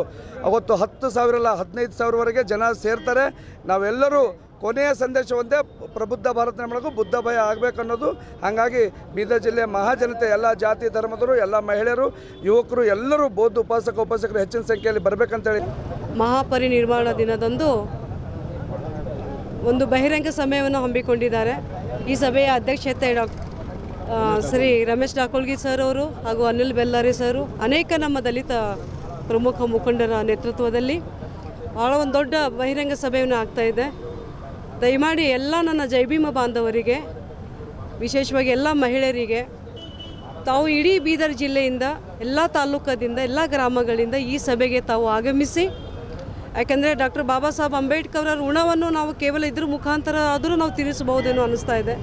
ಅವತ್ತು 10,000 ಅಲ್ಲ 15,000ವರೆಗೆ ಜನ ಸೇರ್ತಾರೆ. ನಾವೆಲ್ಲರೂ ಕೊನೆಯ ಸಂದೇಶ ಒಂದೇ, ಪ್ರಬುದ್ಧ ಭಾರತ ನಿರ್ಮಾಣಕ್ಕೂ ಬುದ್ಧ ಭಯ ಆಗಬೇಕನ್ನೋದು. ಹಾಗಾಗಿ ಬೀದರ್ ಜಿಲ್ಲೆಯ ಮಹಾಜನತೆ, ಎಲ್ಲ ಜಾತಿ ಧರ್ಮದವರು, ಎಲ್ಲ ಮಹಿಳೆಯರು, ಯುವಕರು ಎಲ್ಲರೂ ಬೌದ್ಧ ಉಪಾಸಕರು ಹೆಚ್ಚಿನ ಸಂಖ್ಯೆಯಲ್ಲಿ ಬರಬೇಕಂತೇಳಿ ಮಹಾಪರಿನಿರ್ವಾಣ ದಿನದಂದು ಒಂದು ಬಹಿರಂಗ ಸಭೆಯನ್ನು ಹಮ್ಮಿಕೊಂಡಿದ್ದಾರೆ. ಈ ಸಭೆಯ ಅಧ್ಯಕ್ಷತೆ ಶ್ರೀ ರಮೇಶ್ ಡಾಕೋಳ್ಗಿ ಸರ್ ಅವರು ಹಾಗೂ ಅನಿಲ್ ಬೆಲ್ಲಾರಿ ಸರು, ಅನೇಕ ನಮ್ಮ ದಲಿತ ಪ್ರಮುಖ ಮುಖಂಡರ ನೇತೃತ್ವದಲ್ಲಿ ಭಾಳ ಒಂದು ದೊಡ್ಡ ಬಹಿರಂಗ ಸಭೆಯನ್ನು ಆಗ್ತಾಯಿದೆ. ದಯಮಾಡಿ ಎಲ್ಲ ನನ್ನ ಜೈಭೀಮ ಬಾಂಧವರಿಗೆ, ವಿಶೇಷವಾಗಿ ಎಲ್ಲ ಮಹಿಳೆಯರಿಗೆ, ತಾವು ಇಡೀ ಬೀದರ್ ಜಿಲ್ಲೆಯಿಂದ, ಎಲ್ಲ ತಾಲೂಕದಿಂದ, ಎಲ್ಲ ಗ್ರಾಮಗಳಿಂದ ಈ ಸಭೆಗೆ ತಾವು ಆಗಮಿಸಿ, ಯಾಕೆಂದರೆ ಡಾಕ್ಟರ್ ಬಾಬಾ ಸಾಹೇಬ್ ಅಂಬೇಡ್ಕರ್ ಅವರ ಋಣವನ್ನು ನಾವು ಕೇವಲ ಇದ್ರ ಮುಖಾಂತರ ಆದರೂ ನಾವು ತೀರಿಸಬಹುದೇನೋ ಅನ್ನಿಸ್ತಾ ಇದೆ.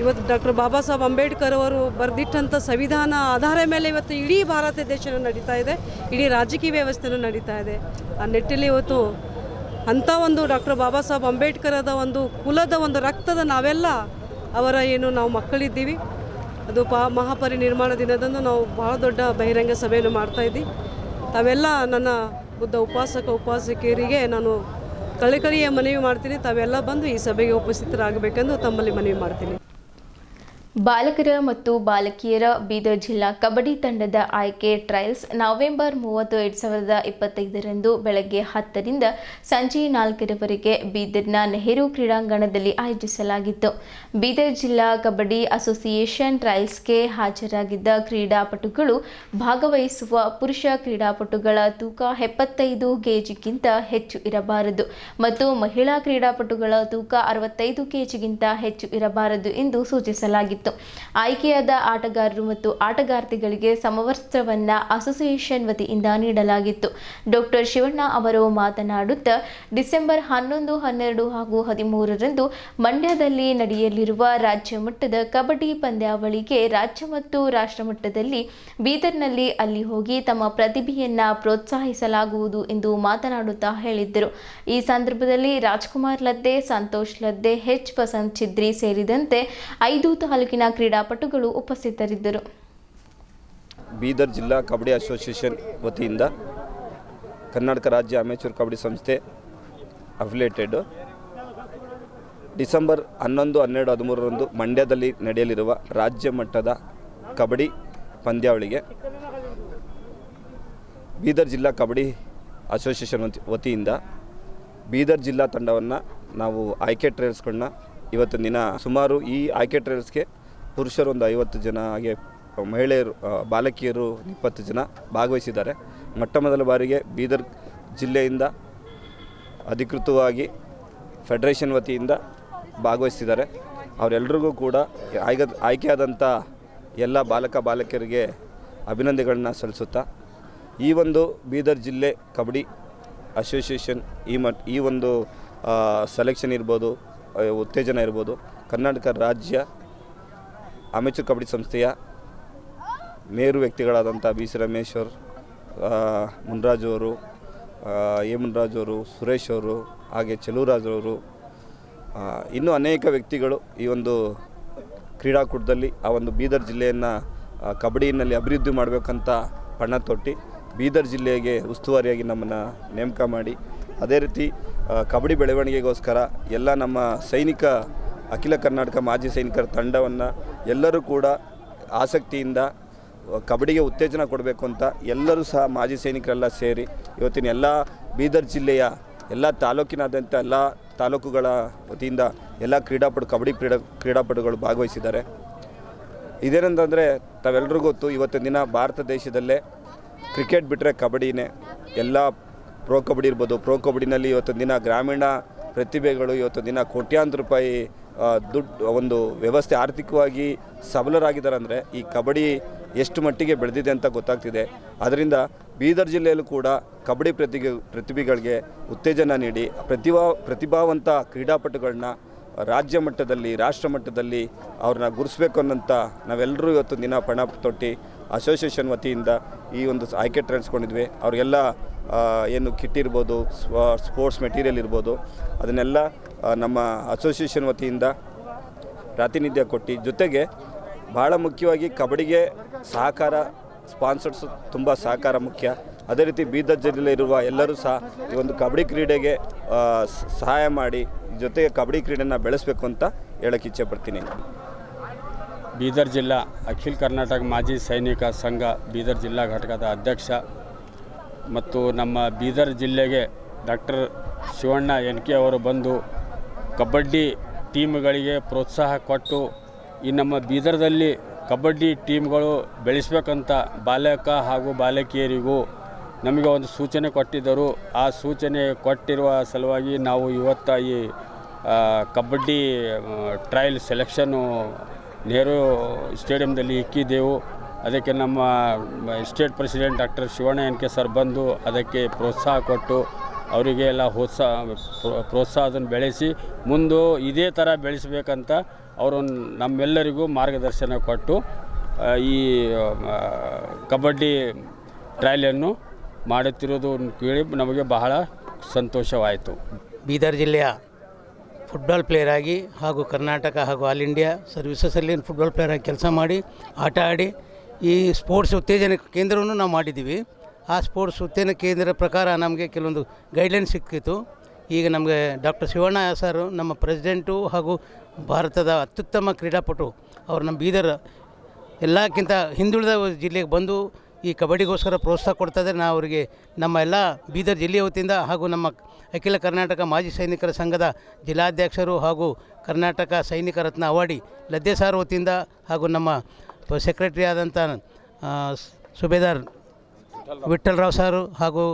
ಇವತ್ತು ಡಾಕ್ಟರ್ ಬಾಬಾ ಸಾಹೇಬ್ ಅಂಬೇಡ್ಕರ್ ಅವರು ಬರೆದಿಟ್ಟಂಥ ಸಂವಿಧಾನ ಆಧಾರ ಮೇಲೆ ಇವತ್ತು ಇಡೀ ಭಾರತ ದೇಶ ನಡೀತಾ ಇದೆ, ಇಡೀ ರಾಜಕೀಯ ವ್ಯವಸ್ಥೆನೂ ನಡೀತಾ ಇದೆ. ಆ ನಿಟ್ಟಿನಲ್ಲಿ ಇವತ್ತು ಅಂಥ ಒಂದು ಡಾಕ್ಟರ್ ಬಾಬಾ ಸಾಹೇಬ್ ಅಂಬೇಡ್ಕರದ ಒಂದು ಕುಲದ ಒಂದು ರಕ್ತದ ನಾವೆಲ್ಲ ಅವರ ನಾವು ಮಕ್ಕಳಿದ್ದೀವಿ. ಅದು ಮಹಾಪರಿನಿರ್ಮಾಣ ದಿನದಂದು ನಾವು ಭಾಳ ದೊಡ್ಡ ಬಹಿರಂಗ ಸಭೆಯನ್ನು ಮಾಡ್ತಾಯಿದ್ದೀವಿ. ತಾವೆಲ್ಲ ನನ್ನ ಬುದ್ಧ ಉಪಾಸಕಿಯರಿಗೆ ನಾನು ಕಳಿಕಳಿಯ ಮನವಿ ಮಾಡ್ತೀನಿ, ತಾವೆಲ್ಲ ಬಂದು ಈ ಸಭೆಗೆ ಉಪಸ್ಥಿತರಾಗಬೇಕೆಂದು ತಮ್ಮಲ್ಲಿ ಮನವಿ ಮಾಡ್ತೀನಿ. ಬಾಲಕರ ಮತ್ತು ಬಾಲಕಿಯರ ಬೀದರ್ ಜಿಲ್ಲಾ ಕಬಡ್ಡಿ ತಂಡದ ಆಯ್ಕೆ ಟ್ರಯಲ್ಸ್ ನವೆಂಬರ್ 30, 2025ರಂದು ಬೆಳಗ್ಗೆ 10ರಿಂದ ಸಂಜೆ 4ರವರೆಗೆ ಬೀದರ್ನ ನೆಹರು ಕ್ರೀಡಾಂಗಣದಲ್ಲಿ ಆಯೋಜಿಸಲಾಗಿತ್ತು. ಬೀದರ್ ಜಿಲ್ಲಾ ಕಬಡ್ಡಿ ಅಸೋಸಿಯೇಷನ್ ಟ್ರಯಲ್ಸ್ಗೆ ಹಾಜರಾಗಿದ್ದ ಕ್ರೀಡಾಪಟುಗಳು ಭಾಗವಹಿಸುವ ಪುರುಷ ಕ್ರೀಡಾಪಟುಗಳ ತೂಕ 75 ಕೆಜಿಗಿಂತ ಹೆಚ್ಚು ಇರಬಾರದು ಮತ್ತು ಮಹಿಳಾ ಕ್ರೀಡಾಪಟುಗಳ ತೂಕ 65 ಕೆಜಿಗಿಂತ ಹೆಚ್ಚು ಇರಬಾರದು ಎಂದು ಸೂಚಿಸಲಾಗಿತ್ತು. ಆಯ್ಕೆಯಾದ ಆಟಗಾರರು ಮತ್ತು ಆಟಗಾರ್ತಿಗಳಿಗೆ ಸಮವಸ್ತ್ರವನ್ನು ಅಸೋಸಿಯೇಷನ್ ವತಿಯಿಂದ ನೀಡಲಾಗಿತ್ತು. ಡಾಕ್ಟರ್ ಶಿವಣ್ಣ ಅವರು ಮಾತನಾಡುತ್ತಾ, ಡಿಸೆಂಬರ್ 11, 12 ಹಾಗೂ 13ರಂದು ಮಂಡ್ಯದಲ್ಲಿ ನಡೆಯಲಿರುವ ರಾಜ್ಯ ಮಟ್ಟದ ಕಬಡ್ಡಿ ಪಂದ್ಯಾವಳಿಗೆ ರಾಜ್ಯ ಮತ್ತು ರಾಷ್ಟ್ರ ಮಟ್ಟದಲ್ಲಿ ಬೀದರ್ನಲ್ಲಿ ಅಲ್ಲಿ ಹೋಗಿ ತಮ್ಮ ಪ್ರತಿಭೆಯನ್ನು ಪ್ರೋತ್ಸಾಹಿಸಲಾಗುವುದು ಎಂದು ಮಾತನಾಡುತ್ತಾ ಹೇಳಿದ್ದರು. ಈ ಸಂದರ್ಭದಲ್ಲಿ ರಾಜ್ಕುಮಾರ್ ಲದ್ದೆ, ಸಂತೋಷ್ ಲದ್ದೆ, ಎಚ್ ವಸಂತ್ ಚಿದ್ರಿ ಸೇರಿದಂತೆ 5 ತಾಲೂಕಿನ ಕ್ರೀಡಾಪಟುಗಳು ಉಪಸ್ಥಿತರಿದ್ದರು. ಬೀದರ್ ಜಿಲ್ಲಾ ಕಬಡ್ಡಿ ಅಸೋಸಿಯೇಷನ್ ವತಿಯಿಂದ ಕರ್ನಾಟಕ ರಾಜ್ಯ ಅಮೇಚೂರ್ ಕಬಡ್ಡಿ ಸಂಸ್ಥೆ ಅಫಿಲಿಯೇಟೆಡ್ ಡಿಸೆಂಬರ್ 11, 12, 13ರಂದು ಮಂಡ್ಯದಲ್ಲಿ ನಡೆಯಲಿರುವ ರಾಜ್ಯ ಮಟ್ಟದ ಕಬಡ್ಡಿ ಪಂದ್ಯಾವಳಿಗೆ ಬೀದರ್ ಜಿಲ್ಲಾ ಕಬಡ್ಡಿ ಅಸೋಸಿಯೇಷನ್ ವತಿಯಿಂದ ಬೀದರ್ ಜಿಲ್ಲಾ ತಂಡವನ್ನು ನಾವು ಆಯ್ಕೆ ಟ್ರಯಲ್ಸ್ಗಳನ್ನ ಇವತ್ತಿನ ದಿನ ಸುಮಾರು ಈ ಆಯ್ಕೆ ಟ್ರಯಲ್ಸ್ಗೆ ಪುರುಷರು ಒಂದು 50 ಜನ, ಹಾಗೆ ಮಹಿಳೆಯರು ಬಾಲಕಿಯರು 20 ಜನ ಭಾಗವಹಿಸಿದ್ದಾರೆ. ಮೊಟ್ಟ ಮೊದಲ ಬಾರಿಗೆ ಬೀದರ್ ಜಿಲ್ಲೆಯಿಂದ ಅಧಿಕೃತವಾಗಿ ಫೆಡರೇಷನ್ ವತಿಯಿಂದ ಭಾಗವಹಿಸಿದ್ದಾರೆ. ಅವರೆಲ್ಲರಿಗೂ ಕೂಡ ಆಯ್ಕೆಯಾದಂಥ ಎಲ್ಲ ಬಾಲಕಿಯರಿಗೆ ಅಭಿನಂದನೆಗಳನ್ನ ಸಲ್ಲಿಸುತ್ತಾ ಈ ಒಂದು ಬೀದರ್ ಜಿಲ್ಲೆ ಕಬಡ್ಡಿ ಅಸೋಸಿಯೇಷನ್ ಈ ಒಂದು ಸೆಲೆಕ್ಷನ್ ಇರ್ಬೋದು, ಉತ್ತೇಜನ ಇರ್ಬೋದು, ಕರ್ನಾಟಕ ರಾಜ್ಯ ಅಮೆಚೂರ್ ಕಬಡ್ಡಿ ಸಂಸ್ಥೆಯ ಮೇರು ವ್ಯಕ್ತಿಗಳಾದಂಥ BC ರಮೇಶ್ ಅವರು, ಮುನ್ರಾಜ್ ಅವರು, ಮುನ್ರಾಜ್ ಅವರು, ಸುರೇಶ್ ಅವರು, ಹಾಗೆ ಚೆಲುವರಾಜ್ ಅವರು, ಇನ್ನೂ ಅನೇಕ ವ್ಯಕ್ತಿಗಳು ಈ ಒಂದು ಕ್ರೀಡಾಕೂಟದಲ್ಲಿ ಆ ಒಂದು ಬೀದರ್ ಜಿಲ್ಲೆಯನ್ನು ಕಬಡ್ಡಿನಲ್ಲಿ ಅಭಿವೃದ್ಧಿ ಮಾಡಬೇಕಂತ ಪಣ ತೊಟ್ಟು ಬೀದರ್ ಜಿಲ್ಲೆಗೆ ಉಸ್ತುವಾರಿಯಾಗಿ ನಮ್ಮನ್ನು ನೇಮಕ ಮಾಡಿ, ಅದೇ ರೀತಿ ಕಬಡ್ಡಿ ಬೆಳವಣಿಗೆಗೋಸ್ಕರ ಎಲ್ಲ ನಮ್ಮ ಸೈನಿಕ ಅಖಿಲ ಕರ್ನಾಟಕ ಮಾಜಿ ಸೈನಿಕರ ತಂಡವನ್ನು ಎಲ್ಲರೂ ಕೂಡ ಆಸಕ್ತಿಯಿಂದ ಕಬಡ್ಡಿಗೆ ಉತ್ತೇಜನ ಕೊಡಬೇಕು ಅಂತ ಎಲ್ಲರೂ ಸಹ ಮಾಜಿ ಸೈನಿಕರೆಲ್ಲ ಸೇರಿ ಇವತ್ತಿನ ಎಲ್ಲ ಬೀದರ್ ಜಿಲ್ಲೆಯ ಎಲ್ಲ ತಾಲೂಕಿನಾದ್ಯಂತ ಎಲ್ಲ ತಾಲೂಕುಗಳ ವತಿಯಿಂದ ಎಲ್ಲ ಕಬಡ್ಡಿ ಕ್ರೀಡಾಪಟುಗಳು ಭಾಗವಹಿಸಿದ್ದಾರೆ. ಇದೇನಂತಂದರೆ ತಾವೆಲ್ಲರಿಗೂ ಗೊತ್ತು, ಇವತ್ತಿನ ದಿನ ಭಾರತ ದೇಶದಲ್ಲೇ ಕ್ರಿಕೆಟ್ ಬಿಟ್ಟರೆ ಕಬಡ್ಡಿನೇ. ಎಲ್ಲ ಪ್ರೋ ಕಬಡ್ಡಿ ಇರ್ಬೋದು, ಪ್ರೋ ಕಬಡ್ಡಿನಲ್ಲಿ ಇವತ್ತಿನ ದಿನ ಗ್ರಾಮೀಣ ಪ್ರತಿಭೆಗಳು ಇವತ್ತಿನ ದಿನ ಕೋಟ್ಯಾಂತರ ರೂಪಾಯಿ ದುಡ್ಡು ಒಂದು ವ್ಯವಸ್ಥೆ ಆರ್ಥಿಕವಾಗಿ ಸಬಲರಾಗಿದ್ದಾರೆ. ಅಂದರೆ ಈ ಕಬಡ್ಡಿ ಎಷ್ಟು ಮಟ್ಟಿಗೆ ಬೆಳೆದಿದೆ ಅಂತ ಗೊತ್ತಾಗ್ತಿದೆ. ಅದರಿಂದ ಬೀದರ್ ಜಿಲ್ಲೆಯಲ್ಲೂ ಕೂಡ ಕಬಡ್ಡಿ ಪ್ರತಿಭೆಗಳಿಗೆ ಉತ್ತೇಜನ ನೀಡಿ ಪ್ರತಿಭಾವಂತ ಕ್ರೀಡಾಪಟುಗಳನ್ನ ರಾಜ್ಯ ಮಟ್ಟದಲ್ಲಿ, ರಾಷ್ಟ್ರ ಮಟ್ಟದಲ್ಲಿ ಅವ್ರನ್ನ ಗುರುಸ್ಬೇಕು ಅನ್ನೋಂಥ ನಾವೆಲ್ಲರೂ ಇವತ್ತು ದಿನ ಪಣ ತೊಟ್ಟು ಅಸೋಸಿಯೇಷನ್ ವತಿಯಿಂದ ಈ ಒಂದು ಆಯ್ಕೆ ಟ್ರಯಲ್ಸ್ಕೊಂಡಿದ್ವಿ. ಅವ್ರಿಗೆಲ್ಲ ಏನು ಕಿಟ್ ಇರ್ಬೋದು, ಸ್ಪೋರ್ಟ್ಸ್ ಮೆಟೀರಿಯಲ್ ಇರ್ಬೋದು, ಅದನ್ನೆಲ್ಲ ನಮ್ಮ ಅಸೋಸಿಯೇಷನ್ ವತಿಯಿಂದ ಪ್ರಾತಿನಿಧ್ಯ ಕೊಟ್ಟು, ಜೊತೆಗೆ ಭಾಳ ಮುಖ್ಯವಾಗಿ ಕಬಡ್ಡಿಗೆ ಸಹಕಾರ, ಸ್ಪಾನ್ಸರ್ಸ್ ತುಂಬ ಸಹಕಾರ ಮುಖ್ಯ. ಅದೇ ರೀತಿ ಬೀದರ್ ಜಿಲ್ಲೆಯಲ್ಲಿ ಇರುವ ಎಲ್ಲರೂ ಸಹ ಈ ಒಂದು ಕಬಡ್ಡಿ ಕ್ರೀಡೆಗೆ ಸಹಾಯ ಮಾಡಿ, ಜೊತೆಗೆ ಕಬಡ್ಡಿ ಕ್ರೀಡೆಯನ್ನು ಬೆಳೆಸಬೇಕು ಅಂತ ಹೇಳೋಕ್ಕೆ ಇಚ್ಛೆ ಪಡ್ತೀನಿ. ಬೀದರ್ ಜಿಲ್ಲಾ ಅಖಿಲ ಕರ್ನಾಟಕ ಮಾಜಿ ಸೈನಿಕ ಸಂಘ ಬೀದರ್ ಜಿಲ್ಲಾ ಘಟಕದ ಅಧ್ಯಕ್ಷ ಮತ್ತು ನಮ್ಮ ಬೀದರ್ ಜಿಲ್ಲೆಗೆ ಡಾಕ್ಟರ್ ಶಿವಣ್ಣ NK ಅವರು ಬಂದು ಕಬಡ್ಡಿ ಟೀಮ್ಗಳಿಗೆ ಪ್ರೋತ್ಸಾಹ ಕೊಟ್ಟು ಈ ನಮ್ಮ ಬೀದರ್ದಲ್ಲಿ ಕಬಡ್ಡಿ ಟೀಮ್ಗಳು ಬೆಳೆಸಬೇಕಂತ ಬಾಲಕ ಹಾಗೂ ಬಾಲಕಿಯರಿಗೂ ನಮಗೆ ಒಂದು ಸೂಚನೆ ಕೊಟ್ಟಿದ್ದರು. ಆ ಸೂಚನೆ ಕೊಟ್ಟಿರುವ ಸಲುವಾಗಿ ನಾವು ಇವತ್ತು ಈ ಕಬಡ್ಡಿ ಟ್ರಯಲ್ ಸೆಲೆಕ್ಷನ್ನು ನೆಹರು ಸ್ಟೇಡಿಯಂದಲ್ಲಿ ಇಕ್ಕಿದ್ದೆವು. ಅದಕ್ಕೆ ನಮ್ಮ state president doctor Shivanna NK sir ಬಂದು ಅದಕ್ಕೆ ಪ್ರೋತ್ಸಾಹ ಕೊಟ್ಟು ಅವರಿಗೆ ಎಲ್ಲ ಪ್ರೋತ್ಸಾಹವನ್ನು ಬೆಳೆಸಿ ಮುಂದೆ ಇದೇ ಥರ ಬೆಳೆಸಬೇಕಂತ ಅವರು ನಮ್ಮೆಲ್ಲರಿಗೂ ಮಾರ್ಗದರ್ಶನ ಕೊಟ್ಟು ಈ ಕಬಡ್ಡಿ ಟ್ರಯಲನ್ನು ಮಾಡುತ್ತಿರುವುದು ಕೇಳಿ ನಮಗೆ ಬಹಳ ಸಂತೋಷವಾಯಿತು. ಬೀದರ್ ಜಿಲ್ಲೆಯ ಫುಟ್ಬಾಲ್ ಪ್ಲೇಯರ್ ಆಗಿ ಹಾಗೂ ಕರ್ನಾಟಕ ಹಾಗೂ ಆಲ್ ಇಂಡಿಯಾ ಸರ್ವಿಸಸಲ್ಲಿ ಫುಟ್ಬಾಲ್ ಪ್ಲೇಯರ್ ಆಗಿ ಕೆಲಸ ಮಾಡಿ ಆಟ ಆಡಿ ಈ ಸ್ಪೋರ್ಟ್ಸ್ ಉತ್ತೇಜನ ಕೇಂದ್ರವನ್ನು ನಾವು ಮಾಡಿದ್ದೀವಿ. ಆ ಸ್ಪೋರ್ಟ್ಸ್ ಉತ್ತೇಜನ ಕೇಂದ್ರ ಪ್ರಕಾರ ನಮಗೆ ಕೆಲವೊಂದು ಗೈಡ್ಲೈನ್ ಸಿಕ್ಕಿತ್ತು. ಈಗ ನಮಗೆ ಡಾಕ್ಟರ್ ಶಿವಣ್ಣ ಸರ್ ನಮ್ಮ ಪ್ರೆಸಿಡೆಂಟು ಹಾಗೂ ಭಾರತದ ಅತ್ಯುತ್ತಮ ಕ್ರೀಡಾಪಟು ಅವರು ನಮ್ಮ ಬೀದರ್ ಎಲ್ಲಕ್ಕಿಂತ ಹಿಂದುಳಿದ ಜಿಲ್ಲೆಗೆ ಬಂದು ಈ ಕಬಡ್ಡಿಗೋಸ್ಕರ ಪ್ರೋತ್ಸಾಹ ಕೊಡ್ತಾಯಿದ್ದಾರೆ. ನಾವು ಅವರಿಗೆ ನಮ್ಮ ಎಲ್ಲ ಬೀದರ್ ಜಿಲ್ಲೆಯ ವತಿಯಿಂದ ಹಾಗೂ ನಮ್ಮ ಅಖಿಲ ಕರ್ನಾಟಕ ಮಾಜಿ ಸೈನಿಕರ ಸಂಘದ ಜಿಲ್ಲಾಧ್ಯಕ್ಷರು ಹಾಗೂ ಕರ್ನಾಟಕ ಸೈನಿಕ ರತ್ನ ಅವಾರ್ಡಿ ಲದ್ದೆ ಸಾರ್ ವತಿಯಿಂದ ಹಾಗೂ ನಮ್ಮ ಸೆಕ್ರೆಟರಿ ಆದಂಥ ಸುಬೇದಾರ್ ವಿಠ್ಠಲರಾವ್ ಸಾರು ಹಾಗೂ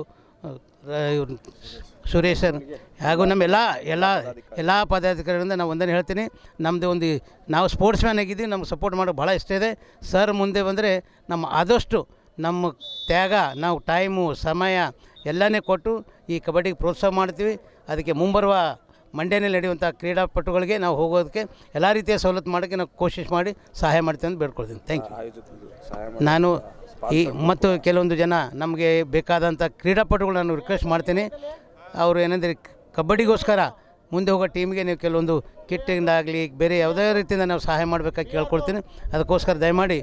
ಸುರೇಶ್ ಸರ್ ಹಾಗೂ ನಮ್ಮ ಎಲ್ಲ ಪದಾಧಿಕಾರಿಗಳಿಂದ ನಾವು ಒಂದನ್ನು ಹೇಳ್ತೀನಿ. ನಮ್ಮದು ನಾವು ಸ್ಪೋರ್ಟ್ಸ್ ಮ್ಯಾನ್ ಆಗಿದ್ದೀವಿ, ನಮ್ಗೆ ಸಪೋರ್ಟ್ ಮಾಡೋಕ್ಕೆ ಭಾಳ ಇಷ್ಟ ಇದೆ. ಸರ್ ಮುಂದೆ ಬಂದರೆ ನಮ್ಮ ಆದಷ್ಟು ನಮ್ಮ ತ್ಯಾಗ, ನಾವು ಟೈಮು ಸಮಯ ಎಲ್ಲನೇ ಕೊಟ್ಟು ಈ ಕಬಡ್ಡಿಗೆ ಪ್ರೋತ್ಸಾಹ ಮಾಡ್ತೀವಿ. ಅದಕ್ಕೆ ಮುಂಬರುವ ಮಂಡ್ಯನಲ್ಲಿ ನಡೆಯುವಂಥ ಕ್ರೀಡಾಪಟುಗಳಿಗೆ ನಾವು ಹೋಗೋದಕ್ಕೆ ಎಲ್ಲ ರೀತಿಯ ಸವಲತ್ತು ಮಾಡೋಕ್ಕೆ ನಾವು ಕೋಶಿಶ್ ಮಾಡಿ ಸಹಾಯ ಮಾಡ್ತೀವಿ ಅಂತ ಬೇಡ್ಕೊಳ್ತೀನಿ. Thank you. ನಾನು ಮತ್ತು ಕೆಲವೊಂದು ಜನ ನಮಗೆ ಬೇಕಾದಂಥ ಕ್ರೀಡಾಪಟುಗಳು ನಾನು ರಿಕ್ವೆಸ್ಟ್ ಮಾಡ್ತೀನಿ. ಅವರು ಏನಂದರೆ ಕಬಡ್ಡಿಗೋಸ್ಕರ ಮುಂದೆ ಹೋಗೋ ಟೀಮ್ಗೆ ನೀವು ಕೆಲವೊಂದು ಕಿಟ್ಟಿಂದಾಗಲಿ ಬೇರೆ ಯಾವುದೇ ರೀತಿಯಿಂದ ನಾವು ಸಹಾಯ ಮಾಡಬೇಕಾಗಿ ಕೇಳ್ಕೊಳ್ತೀನಿ. ಅದಕ್ಕೋಸ್ಕರ ದಯಮಾಡಿ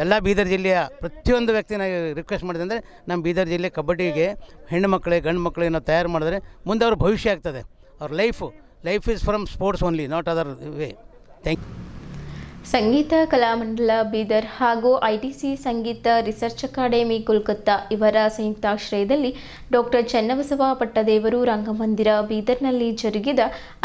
ಎಲ್ಲ ಬೀದರ್ ಜಿಲ್ಲೆಯ ಪ್ರತಿಯೊಂದು ವ್ಯಕ್ತಿನ ರಿಕ್ವೆಸ್ಟ್ ಮಾಡಿದೆ ಅಂದರೆ ನಮ್ಮ ಬೀದರ್ ಜಿಲ್ಲೆ ಕಬಡ್ಡಿಗೆ ಹೆಣ್ಣು ಮಕ್ಕಳಿಗೆ ಗಂಡು ಮಕ್ಕಳಿಗೆ ನಾವು ತಯಾರು ಮಾಡಿದ್ರೆ ಮುಂದೆ ಅವ್ರ ಭವಿಷ್ಯ ಆಗ್ತದೆ. ಅವ್ರ life is from sports only, not other way. Thank you. Sangeet Kalamandal Bidar ಹಾಗೂ ITC Sangeet research academy Kolkata ಇವರ ಸಂಯುಕ್ತಾಶ್ರಯದಲ್ಲಿ ಡಾಕ್ಟರ್ ಚನ್ನಬಸವ ಪಟ್ಟದೇವರು ರಂಗಮಂದಿರ ಬೀದರ್ನಲ್ಲಿ ಜರುಗಿದ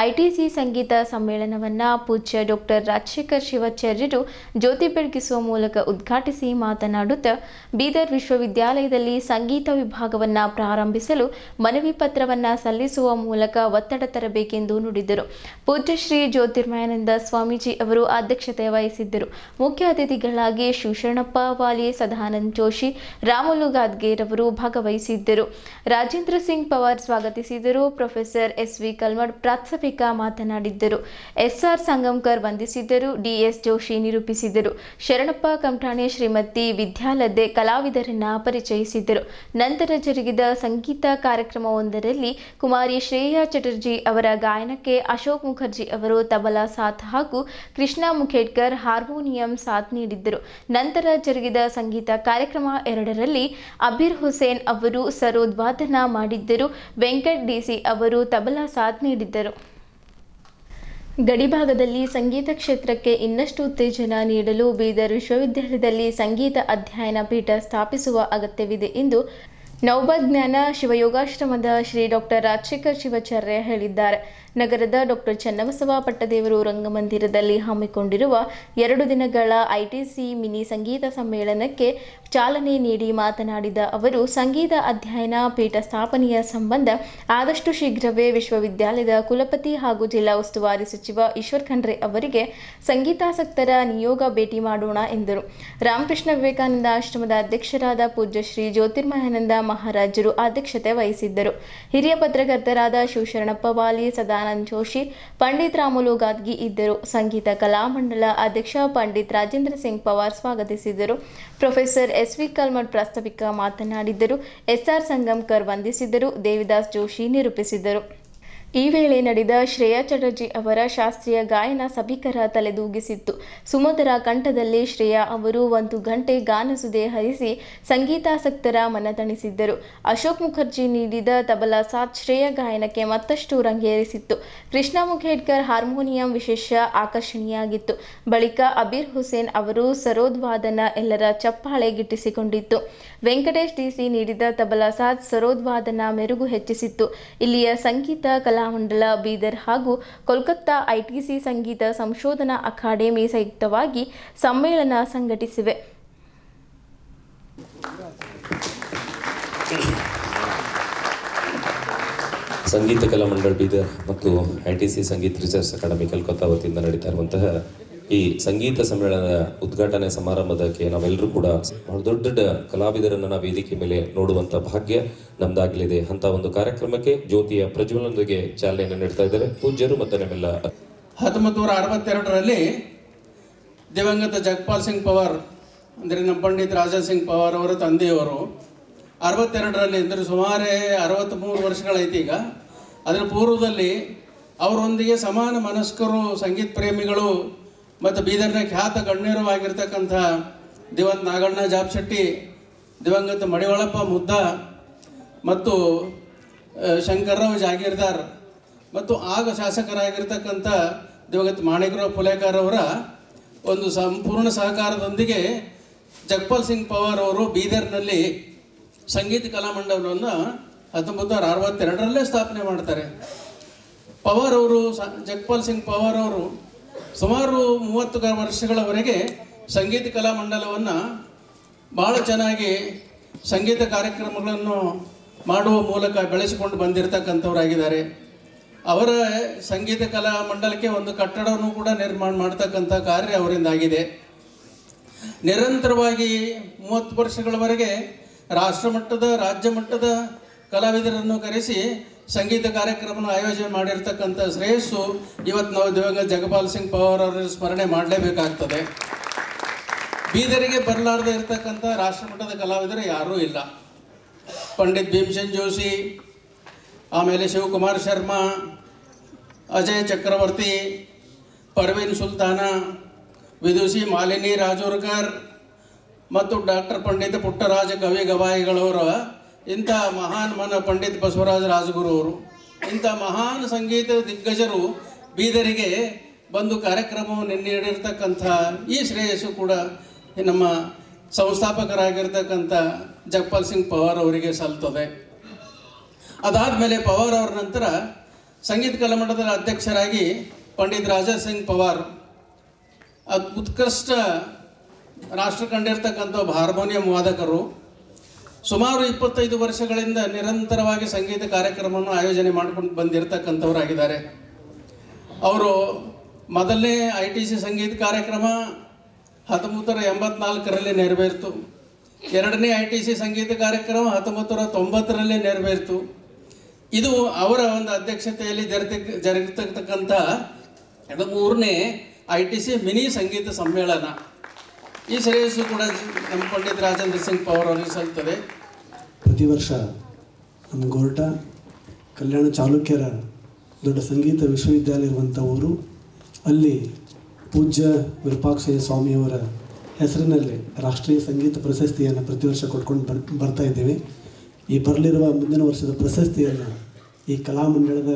ಐಟಿಸಿ ಸಂಗೀತ ಸಮ್ಮೇಳನವನ್ನು ಪೂಜ್ಯ ಡಾಕ್ಟರ್ ರಾಜಶೇಖರ್ ಶಿವಾಚಾರ್ಯರು ಜ್ಯೋತಿ ಬೆಳಗಿಸುವ ಮೂಲಕ ಉದ್ಘಾಟಿಸಿ ಮಾತನಾಡುತ್ತಾ ಬೀದರ್ ವಿಶ್ವವಿದ್ಯಾಲಯದಲ್ಲಿ ಸಂಗೀತ ವಿಭಾಗವನ್ನು ಪ್ರಾರಂಭಿಸಲು ಮನವಿ ಪತ್ರವನ್ನು ಸಲ್ಲಿಸುವ ಮೂಲಕ ಒತ್ತಡ ತರಬೇಕೆಂದು ನುಡಿದರು. ಪೂಜ್ಯ ಶ್ರೀ ಜ್ಯೋತಿರ್ಮಯಾನಂದ ಸ್ವಾಮೀಜಿ ಅವರು ಅಧ್ಯಕ್ಷತೆ ವಹಿಸಿದ್ದರು. ಮುಖ್ಯ ಅತಿಥಿಗಳಾಗಿ ಶಿವಶರಣಪ್ಪ ವಾಲಿ, ಸದಾನಂದ ಜೋಶಿ, ರಾಮುಲು ಗಾದ್ಗೇರ್ ಅವರು ಭಾಗವಹಿಸಿದ್ದರು. ರಾಜೇಂದ್ರ ಸಿಂಗ್ ಪವಾರ್ ಸ್ವಾಗತಿಸಿದರು. Professor SV. ಕಲ್ಮಡ್ ಪ್ರಾಸ್ತಾವಿಕ ಮಾತನಾಡಿದ್ದರು. ಎಸ್.ಆರ್. ಸಂಗಮ್ಕರ್ ವಂದಿಸಿದ್ದರು. ಡಿ.ಎಸ್. ಜೋಶಿ ನಿರೂಪಿಸಿದರು. ಶರಣಪ್ಪ ಕಮಠಾಣೆ, ಶ್ರೀಮತಿ ವಿದ್ಯಾಲದ್ದೆ ಕಲಾವಿದರನ್ನ ಪರಿಚಯಿಸಿದ್ದರು. ನಂತರ ಜರುಗಿದ ಸಂಗೀತ ಕಾರ್ಯಕ್ರಮವೊಂದರಲ್ಲಿ ಕುಮಾರಿ ಶ್ರೇಯಾ ಚಟರ್ಜಿ ಅವರ ಗಾಯನಕ್ಕೆ ಅಶೋಕ್ ಮುಖರ್ಜಿ ಅವರು ತಬಲಾ ಸಾಥ್ ಹಾಗೂ ಕೃಷ್ಣ ಮುಖೇಡ್ಕರ್ ಹಾರ್ಮೋನಿಯಂ ಸಾಥ್ ನೀಡಿದ್ದರು. ನಂತರ ಜರುಗಿದ ಸಂಗೀತ ಕಾರ್ಯಕ್ರಮ 2ರಲ್ಲಿ ಅಬೀರ್ ಹುಸೇನ್ ಅವರು ಸರೋದ್ವಾದನ ಮಾಡಿದ್ದರು. ವೆಂಕಟ್ ಡಿಸಿ ಅವರು ತಬಲಾ ಸಾಥ್ ನೀಡಿದ್ದರು. ಗಡಿಭಾಗದಲ್ಲಿ ಸಂಗೀತ ಕ್ಷೇತ್ರಕ್ಕೆ ಇನ್ನಷ್ಟು ಉತ್ತೇಜನ ನೀಡಲು ಬೀದರ್ ವಿಶ್ವವಿದ್ಯಾಲಯದಲ್ಲಿ ಸಂಗೀತ ಅಧ್ಯಯನ ಪೀಠ ಸ್ಥಾಪಿಸುವ ಅಗತ್ಯವಿದೆ ಎಂದು ನವಜ್ಞಾನ ಶಿವಯೋಗಾಶ್ರಮದ ಶ್ರೀ ಡಾಕ್ಟರ್ ರಾಜಶೇಖರ್ ಶಿವಾಚಾರ್ಯ ಹೇಳಿದ್ದಾರೆ. ನಗರದ ಡಾಕ್ಟರ್ ಚನ್ನಬಸವ ಪಟ್ಟದೇವರು ರಂಗಮಂದಿರದಲ್ಲಿ ಹಮ್ಮಿಕೊಂಡಿರುವ 2 ದಿನಗಳ ಐಟಿಸಿ ಮಿನಿ ಸಂಗೀತ ಸಮ್ಮೇಳನಕ್ಕೆ ಚಾಲನೆ ನೀಡಿ ಮಾತನಾಡಿದ ಅವರು, ಸಂಗೀತ ಅಧ್ಯಯನ ಪೀಠ ಸ್ಥಾಪನೆಯ ಸಂಬಂಧ ಆದಷ್ಟು ಶೀಘ್ರವೇ ವಿಶ್ವವಿದ್ಯಾಲಯದ ಕುಲಪತಿ ಹಾಗೂ ಜಿಲ್ಲಾ ಉಸ್ತುವಾರಿ ಸಚಿವ ಈಶ್ವರ್ ಖಂಡ್ರೆ ಅವರಿಗೆ ಸಂಗೀತಾಸಕ್ತರ ನಿಯೋಗ ಭೇಟಿ ಮಾಡೋಣ ಎಂದರು. ರಾಮಕೃಷ್ಣ ವಿವೇಕಾನಂದ ಆಶ್ರಮದ ಅಧ್ಯಕ್ಷರಾದ ಪೂಜ್ಯ ಶ್ರೀ ಜ್ಯೋತಿರ್ಮಯಾನಂದ ಮಹಾರಾಜರು ಅಧ್ಯಕ್ಷತೆ ವಹಿಸಿದ್ದರು. ಹಿರಿಯ ಪತ್ರಕರ್ತರಾದ ಶಿವಶರಣಪ್ಪ ವಾಲಿ, ಸದಾನಂದ ಜೋಶಿ, ಪಂಡಿತ್ ರಾಮುಲು ಗಾದ್ಗಿ ಇದ್ದರು. ಸಂಗೀತ ಕಲಾಮಂಡಲ ಅಧ್ಯಕ್ಷ ಪಂಡಿತ್ ರಾಜೇಂದ್ರ ಸಿಂಗ್ ಪವಾರ್ ಸ್ವಾಗತಿಸಿದರು. Professor SV. ಕಲ್ಮಡ್ ಪ್ರಾಸ್ತಾವಿಕ ಮಾತನಾಡಿದ್ದರು. ಎಸ್.ಆರ್. ಸಂಗಮ್ಕರ್ ವಂದಿಸಿದರು. ದೇವಿದಾಸ್ ಜೋಶಿ ನಿರೂಪಿಸಿದರು. ಈ ವೇಳೆ ನಡೆದ ಶ್ರೇಯಾ ಚಟರ್ಜಿ ಅವರ ಶಾಸ್ತ್ರೀಯ ಗಾಯನ ಸಭಿಕರ ತಲೆದೂಗಿಸಿತ್ತು. ಸುಮಧುರ ಕಂಠದಲ್ಲಿ ಶ್ರೇಯಾ ಅವರು 1 ಗಂಟೆ ಗಾನಸುಧೆ ಹರಿಸಿ ಸಂಗೀತಾಸಕ್ತರ ಮನತಣಿಸಿದ್ದರು. ಅಶೋಕ್ ಮುಖರ್ಜಿ ನೀಡಿದ ತಬಲಾ ಸಾಥ್ ಶ್ರೇಯಾ ಗಾಯನಕ್ಕೆ ಮತ್ತಷ್ಟು ರಂಗೇರಿಸಿತ್ತು. ಕೃಷ್ಣ ಮುಖೇಡ್ಕರ್ ಹಾರ್ಮೋನಿಯಂ ವಿಶೇಷ ಆಕರ್ಷಣೀಯಾಗಿತ್ತು. ಬಳಿಕ ಅಬೀರ್ ಹುಸೇನ್ ಅವರು ಸರೋದ್ವಾದನ ಎಲ್ಲರ ಚಪ್ಪಾಳೆ ಗಿಟ್ಟಿಸಿಕೊಂಡಿತ್ತು. ವೆಂಕಟೇಶ್ ಡಿಸಿ ನೀಡಿದ ತಬಲಾ ಸಾಥ್ ಸರೋದ್ವಾದನ ಮೆರುಗು ಹೆಚ್ಚಿಸಿತ್ತು. ಇಲ್ಲಿಯ ಸಂಗೀತ ಕಲಾಮಂಡಲ ಬೀದರ್ ಹಾಗೂ ಕೋಲ್ಕತ್ತಾ ಐಟಿಸಿ ಸಂಗೀತ ಸಂಶೋಧನಾ ಅಕಾಡೆಮಿ ಸಂಯುಕ್ತವಾಗಿ ಸಮ್ಮೇಳನ ಸಂಘಟಿಸಿವೆ. ಸಂಗೀತ ಕಲಾಮಂಡಳ ಬೀದರ್ ಮತ್ತು ITC Sangeet research academy Kolkata ವತಿಯಿಂದ ನಡೀತಾ ಇರುವಂತಹ ಈ ಸಂಗೀತ ಸಮ್ಮೇಳನದ ಉದ್ಘಾಟನೆ ಸಮಾರಂಭದಕ್ಕೆ ನಾವೆಲ್ಲರೂ ಕೂಡ ಬಹಳ ದೊಡ್ಡ ದೊಡ್ಡ ಕಲಾವಿದರನ್ನು ನಾವು ವೇದಿಕೆ ಮೇಲೆ ನೋಡುವಂಥ ಭಾಗ್ಯ ನಮ್ದಾಗಲಿದೆ. ಅಂತ ಒಂದು ಕಾರ್ಯಕ್ರಮಕ್ಕೆ ಜ್ಯೋತಿಯ ಪ್ರಜ್ವಲನೊಂದಿಗೆ ಚಾಲನೆಯನ್ನು ನೀಡ್ತಾ ಇದ್ದಾರೆ ಪೂಜ್ಯರು ಮತ್ತು ನಮ್ಮೆಲ್ಲ. 1962ರಲ್ಲಿ ದಿವಂಗತ ಜಗಪಾಲ್ ಸಿಂಗ್ ಪವಾರ್ ಅಂದರೆ ನಮ್ಮ ಪಂಡಿತ್ ರಾಜಾ ಸಿಂಗ್ ಪವಾರ್ ಅವರ ತಂದೆಯವರು 62ರಲ್ಲಿ ಅಂದರೆ ಸುಮಾರೇ 63 ವರ್ಷಗಳೈತಿ ಈಗ. ಅದರ ಪೂರ್ವದಲ್ಲಿ ಅವರೊಂದಿಗೆ ಸಮಾನ ಮನಸ್ಕರು, ಸಂಗೀತ ಪ್ರೇಮಿಗಳು ಮತ್ತು ಬೀದರ್ನ ಖ್ಯಾತ ಗಣ್ಯರು ಆಗಿರ್ತಕ್ಕಂಥ ದಿವಂಗತ ನಾಗಣ್ಣ ಜಾಬಶೆಟ್ಟಿ, ದಿವಂಗತ ಮಡಿವಾಳಪ್ಪ ಮುದ್ದ ಮತ್ತು ಶಂಕರ್ರಾವ್ ಜಾಗೀರ್ದಾರ್ ಮತ್ತು ಆಗ ಶಾಸಕರಾಗಿರ್ತಕ್ಕಂಥ ದಿವಂಗತ ಮಾಣಿಕರಾವ್ ಫುಲೇಕರ್ ಅವರ ಒಂದು ಸಂಪೂರ್ಣ ಸಹಕಾರದೊಂದಿಗೆ ಜಗಪಾಲ್ ಸಿಂಗ್ ಪವಾರ್ ಅವರು ಬೀದರ್ನಲ್ಲಿ ಸಂಗೀತ ಕಲಾಮಂಡಲವನ್ನು 1962ರಲ್ಲೇ ಸ್ಥಾಪನೆ ಮಾಡ್ತಾರೆ. ಪವಾರ್ ಅವರು, ಜಗಪಾಲ್ ಸಿಂಗ್ ಪವಾರ್ ಅವರು ಸುಮಾರು 30 ವರ್ಷಗಳವರೆಗೆ ಸಂಗೀತ ಕಲಾಮಂಡಲವನ್ನು ಭಾಳ ಚೆನ್ನಾಗಿ ಸಂಗೀತ ಕಾರ್ಯಕ್ರಮಗಳನ್ನು ಮಾಡುವ ಮೂಲಕ ಬೆಳೆಸಿಕೊಂಡು ಬಂದಿರತಕ್ಕಂಥವರಾಗಿದ್ದಾರೆ. ಅವರ ಸಂಗೀತ ಕಲಾ ಮಂಡಲಕ್ಕೆ ಒಂದು ಕಟ್ಟಡವನ್ನು ಕೂಡ ನಿರ್ಮಾಣ ಮಾಡ್ತಕ್ಕಂಥ ಕಾರ್ಯ ಅವರಿಂದಾಗಿದೆ. ನಿರಂತರವಾಗಿ 30 ವರ್ಷಗಳವರೆಗೆ ರಾಷ್ಟ್ರಮಟ್ಟದ, ರಾಜ್ಯ ಮಟ್ಟದ ಕಲಾವಿದರನ್ನು ಕರೆಸಿ ಸಂಗೀತ ಕಾರ್ಯಕ್ರಮನ ಆಯೋಜನೆ ಮಾಡಿರ್ತಕ್ಕಂಥ ಶ್ರೇಯಸ್ಸು ಇವತ್ತು ನಾವು ದಿವಂಗತ ಜಗಪಾಲ್ ಸಿಂಗ್ ಪವಾರ್ ಅವರ ಸ್ಮರಣೆ ಮಾಡಲೇಬೇಕಾಗ್ತದೆ. ಬೀದರಿಗೆ ಬರಲಾರದೆ ಇರತಕ್ಕಂಥ ರಾಷ್ಟ್ರಮಟ್ಟದ ಕಲಾವಿದರು ಯಾರೂ ಇಲ್ಲ. ಪಂಡಿತ್ ಭೀಮಸೇನ್ ಜೋಶಿ, ಆಮೇಲೆ ಶಿವಕುಮಾರ್ ಶರ್ಮಾ, ಅಜಯ್ ಚಕ್ರವರ್ತಿ, ಪರ್ವೀನ್ ಸುಲ್ತಾನ, ವಿದುಷಿ ಮಾಲಿನಿ ರಾಜೋರ್ಕರ್ ಮತ್ತು ಡಾಕ್ಟರ್ ಪಂಡಿತ ಪುಟ್ಟರಾಜ ಕವಿ ಗವಾಯಿಗಳವರ ಇಂಥ ಮಹಾನ್ ಪಂಡಿತ್ ಬಸವರಾಜ ರಾಜಗುರು ಅವರು, ಇಂಥ ಮಹಾನ್ ಸಂಗೀತ ದಿಗ್ಗಜರು ಬೀದರಿಗೆ ಬಂದು ಕಾರ್ಯಕ್ರಮವನ್ನು ನೀಡಿರ್ತಕ್ಕಂಥ ಈ ಶ್ರೇಯಸ್ಸು ಕೂಡ ನಮ್ಮ ಸಂಸ್ಥಾಪಕರಾಗಿರ್ತಕ್ಕಂಥ ಜಗಪಾಲ್ ಸಿಂಗ್ ಪವಾರ್ ಅವರಿಗೆ ಸಲ್ತದೆ. ಅದಾದಮೇಲೆ ಪವಾರ್ ಅವರ ನಂತರ ಸಂಗೀತ ಕಲಾಮಂಡಲದ ಅಧ್ಯಕ್ಷರಾಗಿ ಪಂಡಿತ್ ರಾಜಾ ಸಿಂಗ್ ಪವಾರ್ ಉತ್ಕೃಷ್ಟ ರಾಷ್ಟ್ರ ಕಂಡಿರ್ತಕ್ಕಂಥ ಹಾರ್ಮೋನಿಯಂ ವಾದಕರು. ಸುಮಾರು 25 ವರ್ಷಗಳಿಂದ ನಿರಂತರವಾಗಿ ಸಂಗೀತ ಕಾರ್ಯಕ್ರಮವನ್ನು ಆಯೋಜನೆ ಮಾಡಿಕೊಂಡು ಬಂದಿರತಕ್ಕಂಥವರಾಗಿದ್ದಾರೆ. ಅವರು ಮೊದಲನೇ ITC ಸಂಗೀತ ಕಾರ್ಯಕ್ರಮ 1984ರಲ್ಲಿ ನೆರವೇರಿತು. ಎರಡನೇ ITC ಸಂಗೀತ ಕಾರ್ಯಕ್ರಮ 1990ರಲ್ಲಿ ನೆರವೇರಿತು. ಇದು ಅವರ ಒಂದು ಅಧ್ಯಕ್ಷತೆಯಲ್ಲಿ ಜರುಗತಕ್ಕಂಥ ಮೂರನೇ ITC ಮಿನಿ ಸಂಗೀತ ಸಮ್ಮೇಳನ. ಈ ಶ್ರೇಯಸ್ಸು ಕೂಡ ನಮ್ಮ ಪಂಡಿತ್ ರಾಜೇಂದ್ರ ಸಿಂಗ್ ಪವಾರ್ ಅವರಿಗೆ ಸಲ್ತದೆ. ಪ್ರತಿ ವರ್ಷ ನಮ್ಮ ಗೋರ್ಟ ಕಲ್ಯಾಣ ಚಾಲುಕ್ಯರ ದೊಡ್ಡ ಸಂಗೀತ ವಿಶ್ವವಿದ್ಯಾಲಯ ಇರುವಂಥ ಊರು, ಅಲ್ಲಿ ಪೂಜ್ಯ ವಿರೂಪಾಕ್ಷಯ್ಯ ಸ್ವಾಮಿಯವರ ಹೆಸರಿನಲ್ಲಿ ರಾಷ್ಟ್ರೀಯ ಸಂಗೀತ ಪ್ರಶಸ್ತಿಯನ್ನು ಪ್ರತಿ ವರ್ಷ ಕೊಟ್ಕೊಂಡು ಬರ್ತಾ ಇದ್ದೇವೆ. ಈ ಬರಲಿರುವ ಮುಂದಿನ ವರ್ಷದ ಪ್ರಶಸ್ತಿಯನ್ನು ಈ ಕಲಾಮಂಡಳದ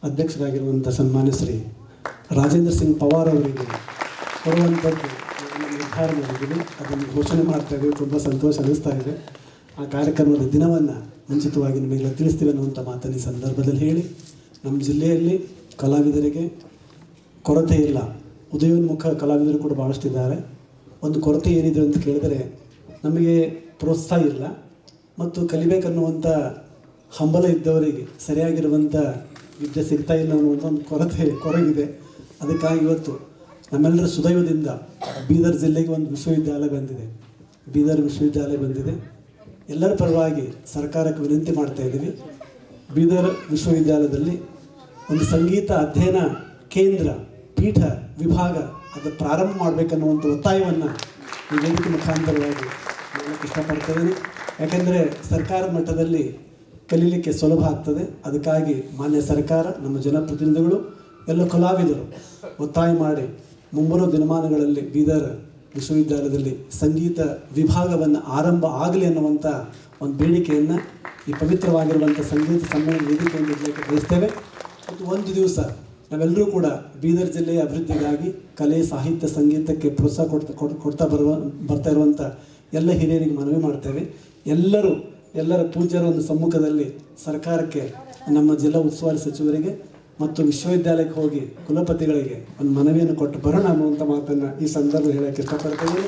ಅಧ್ಯಕ್ಷರಾಗಿರುವಂಥ ಸನ್ಮಾನ್ಯ ಶ್ರೀ ರಾಜೇಂದ್ರ ಸಿಂಗ್ ಪವಾರ್ ಅವರಿಗೆ ಕೊಡುವಂಥದ್ದು ನಿರ್ಧಾರ ಮಾಡಿದ್ದೀವಿ. ಅದನ್ನು ಘೋಷಣೆ ಮಾಡ್ತಾ ಇದ್ದೀವಿ. ತುಂಬ ಸಂತೋಷ ಅನ್ನಿಸ್ತಾ ಇದೆ. ಆ ಕಾರ್ಯಕ್ರಮದ ದಿನವನ್ನು ಮುಂಚಿತವಾಗಿ ನಿಮಗೆಲ್ಲ ತಿಳಿಸ್ತೀವಿ ಅನ್ನುವಂಥ ಮಾತನ್ನು ಈ ಸಂದರ್ಭದಲ್ಲಿ ಹೇಳಿ, ನಮ್ಮ ಜಿಲ್ಲೆಯಲ್ಲಿ ಕಲಾವಿದರಿಗೆ ಕೊರತೆ ಇಲ್ಲ. ಉದಯೋನ್ಮುಖ ಕಲಾವಿದರು ಕೂಡ ಭಾಳಷ್ಟಿದ್ದಾರೆ. ಒಂದು ಕೊರತೆ ಏನಿದೆ ಅಂತ ಕೇಳಿದರೆ, ನಮಗೆ ಪ್ರೋತ್ಸಾಹ ಇಲ್ಲ ಮತ್ತು ಕಲಿಬೇಕನ್ನುವಂಥ ಹಂಬಲ ಇದ್ದವರಿಗೆ ಸರಿಯಾಗಿರುವಂಥ ವಿದ್ಯೆ ಸಿಗ್ತಾ ಇಲ್ಲ ಅನ್ನುವಂಥ ಒಂದು ಕೊರಗಿದೆ. ಅದಕ್ಕಾಗಿ ಇವತ್ತು ನಮ್ಮೆಲ್ಲರ ಸುದೈವದಿಂದ ಬೀದರ್ ಜಿಲ್ಲೆಗೆ ಒಂದು ವಿಶ್ವವಿದ್ಯಾಲಯ ಬಂದಿದೆ. ಎಲ್ಲರ ಪರವಾಗಿ ಸರ್ಕಾರಕ್ಕೆ ವಿನಂತಿ ಮಾಡ್ತಾ ಇದ್ದೀವಿ. ಬೀದರ್ ವಿಶ್ವವಿದ್ಯಾಲಯದಲ್ಲಿ ಒಂದು ಸಂಗೀತ ಅಧ್ಯಯನ ಕೇಂದ್ರ, ಪೀಠ, ವಿಭಾಗ ಅದು ಪ್ರಾರಂಭ ಮಾಡಬೇಕನ್ನುವಂಥ ಒತ್ತಾಯವನ್ನು ಈ ವೇದಿಕೆ ಮುಖಾಂತರವಾಗಿ ಹೇಳಕ್ಕೆ ಇಷ್ಟಪಡ್ತಿದ್ದೀನಿ. ಯಾಕೆಂದರೆ ಸರ್ಕಾರದ ಮಟ್ಟದಲ್ಲಿ ಕಲೀಲಿಕ್ಕೆ ಸುಲಭ ಆಗ್ತದೆ. ಅದಕ್ಕಾಗಿ ಮಾನ್ಯ ಸರ್ಕಾರ, ನಮ್ಮ ಜನಪ್ರತಿನಿಧಿಗಳು, ಎಲ್ಲ ಕಲಾವಿದರು ಒತ್ತಾಯ ಮಾಡಿ ಮುಂಬರುವ ದಿನಮಾನಗಳಲ್ಲಿ ಬೀದರ್ ವಿಶ್ವವಿದ್ಯಾಲಯದಲ್ಲಿ ಸಂಗೀತ ವಿಭಾಗವನ್ನು ಆರಂಭ ಆಗಲಿ ಅನ್ನುವಂಥ ಒಂದು ಬೇಡಿಕೆಯನ್ನು ಈ ಪವಿತ್ರವಾಗಿರುವಂಥ ಸಂಗೀತ ಸಮ್ಮೇಳನ ವೇದಿಕೆಯನ್ನು ಇಡಲಿಕ್ಕೆ ಬಯಸ್ತೇವೆ. ಮತ್ತು ಒಂದು ದಿವಸ ನಾವೆಲ್ಲರೂ ಕೂಡ ಬೀದರ್ ಜಿಲ್ಲೆಯ ಅಭಿವೃದ್ಧಿಗಾಗಿ ಕಲೆ, ಸಾಹಿತ್ಯ, ಸಂಗೀತಕ್ಕೆ ಪ್ರೋತ್ಸಾಹ ಬರ್ತಾ ಇರುವಂಥ ಎಲ್ಲ ಹಿರಿಯರಿಗೆ ಮನವಿ ಮಾಡ್ತೇವೆ. ಎಲ್ಲರ ಪೂಜ್ಯರ ಒಂದು ಸಮ್ಮುಖದಲ್ಲಿ ಸರ್ಕಾರಕ್ಕೆ, ನಮ್ಮ ಜಿಲ್ಲಾ ಉಸ್ತುವಾರಿ ಸಚಿವರಿಗೆ ಮತ್ತು ವಿಶ್ವವಿದ್ಯಾಲಯಕ್ಕೆ ಹೋಗಿ ಕುಲಪತಿಗಳಿಗೆ ಒಂದು ಮನವಿಯನ್ನು ಕೊಟ್ಟು ಬರೋಣ ಅನ್ನುವಂಥ ಮಾತನ್ನು ಈ ಸಂದರ್ಭ ಹೇಳಕ್ಕೆ ಇಷ್ಟಪಡ್ತೇನೆ.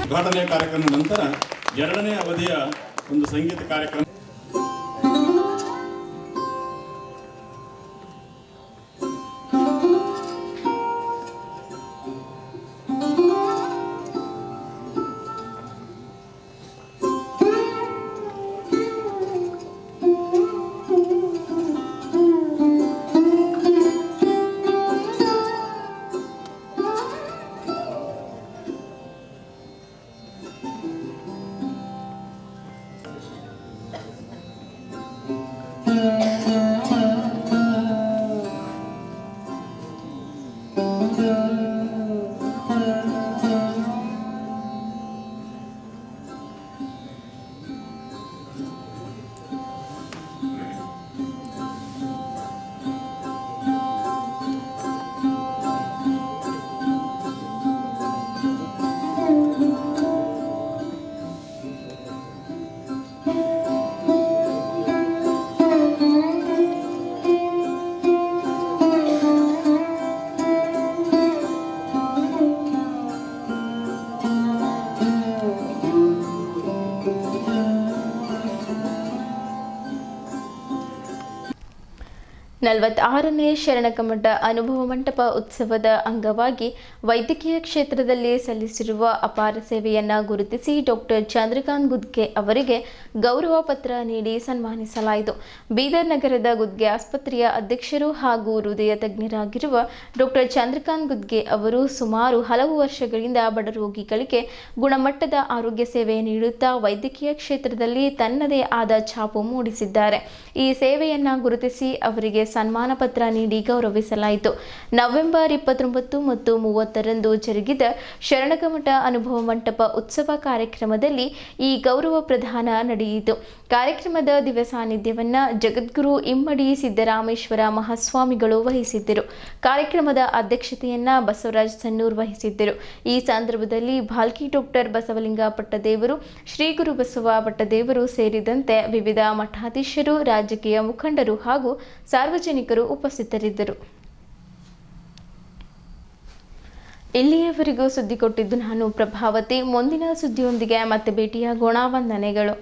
ಉದ್ಘಾಟನೆ ಕಾರ್ಯಕ್ರಮದ ನಂತರ ಎರಡನೇ ಅವಧಿಯ ಒಂದು ಸಂಗೀತ ಕಾರ್ಯಕ್ರಮ. 46ನೇ ಶರಣಕಮಠ ಅನುಭವ ಮಂಟಪ ಉತ್ಸವದ ಅಂಗವಾಗಿ ವೈದ್ಯಕೀಯ ಕ್ಷೇತ್ರದಲ್ಲಿ ಸಲ್ಲಿಸಿರುವ ಅಪಾರ ಸೇವೆಯನ್ನು ಗುರುತಿಸಿ ಡಾಕ್ಟರ್ ಚಂದ್ರಕಾಂತ್ ಗುದ್ಗೆ ಅವರಿಗೆ ಗೌರವ ಪತ್ರ ನೀಡಿ ಸನ್ಮಾನಿಸಲಾಯಿತು. ಬೀದರ್ ನಗರದ ಗುದ್ಗೆ ಆಸ್ಪತ್ರೆಯ ಅಧ್ಯಕ್ಷರು ಹಾಗೂ ಹೃದಯ ತಜ್ಞರಾಗಿರುವ ಡಾಕ್ಟರ್ ಚಂದ್ರಕಾಂತ್ ಗುದ್ಗೆ ಅವರು ಸುಮಾರು ಹಲವು ವರ್ಷಗಳಿಂದ ಬಡ ರೋಗಿಗಳಿಗೆ ಗುಣಮಟ್ಟದ ಆರೋಗ್ಯ ಸೇವೆ ನೀಡುತ್ತಾ ವೈದ್ಯಕೀಯ ಕ್ಷೇತ್ರದಲ್ಲಿ ತನ್ನದೇ ಆದ ಛಾಪು ಮೂಡಿಸಿದ್ದಾರೆ. ಈ ಸೇವೆಯನ್ನು ಗುರುತಿಸಿ ಅವರಿಗೆ ಸನ್ಮಾನ ಪತ್ರ ನೀಡಿ ಗೌರವಿಸಲಾಯಿತು. ನವೆಂಬರ್ 29 ಮತ್ತು 30ರಂದು ಜರುಗಿದ ಶರಣಕಮಠ ಅನುಭವ ಮಂಟಪ ಉತ್ಸವ ಕಾರ್ಯಕ್ರಮದಲ್ಲಿ ಈ ಗೌರವ ಪ್ರದಾನ ನಡೆಯಿತು. ಕಾರ್ಯಕ್ರಮದ ದಿವ್ಯ ಸಾನ್ನಿಧ್ಯವನ್ನು ಜಗದ್ಗುರು ಇಮ್ಮಡಿ ಸಿದ್ದರಾಮೇಶ್ವರ ಮಹಾಸ್ವಾಮಿಗಳು ವಹಿಸಿದ್ದರು. ಕಾರ್ಯಕ್ರಮದ ಅಧ್ಯಕ್ಷತೆಯನ್ನ ಬಸವರಾಜ್ ಸನ್ನೂರ್ ವಹಿಸಿದ್ದರು. ಈ ಸಂದರ್ಭದಲ್ಲಿ ಭಾಲ್ಕಿ ಡಾಕ್ಟರ್ ಬಸವಲಿಂಗ ಪಟ್ಟದೇವರು, ಶ್ರೀ ಗುರು ಬಸವ ಪಟ್ಟದೇವರು ಸೇರಿದಂತೆ ವಿವಿಧ ಮಠಾಧೀಶರು, ರಾಜಕೀಯ ಮುಖಂಡರು ಹಾಗೂ ಸಾರ್ವಜನಿಕರು ಉಪಸ್ಥಿತರಿದ್ದರು. ಇಲ್ಲಿಯವರೆಗೂ ಸುದ್ದಿ ಕೊಟ್ಟಿದ್ದು ನಾನು ಪ್ರಭಾವತಿ. ಮುಂದಿನ ಸುದ್ದಿಯೊಂದಿಗೆ ಮತ್ತೆ ಭೇಟಿಯಾಗೋಣ. ವಂದನೆಗಳು.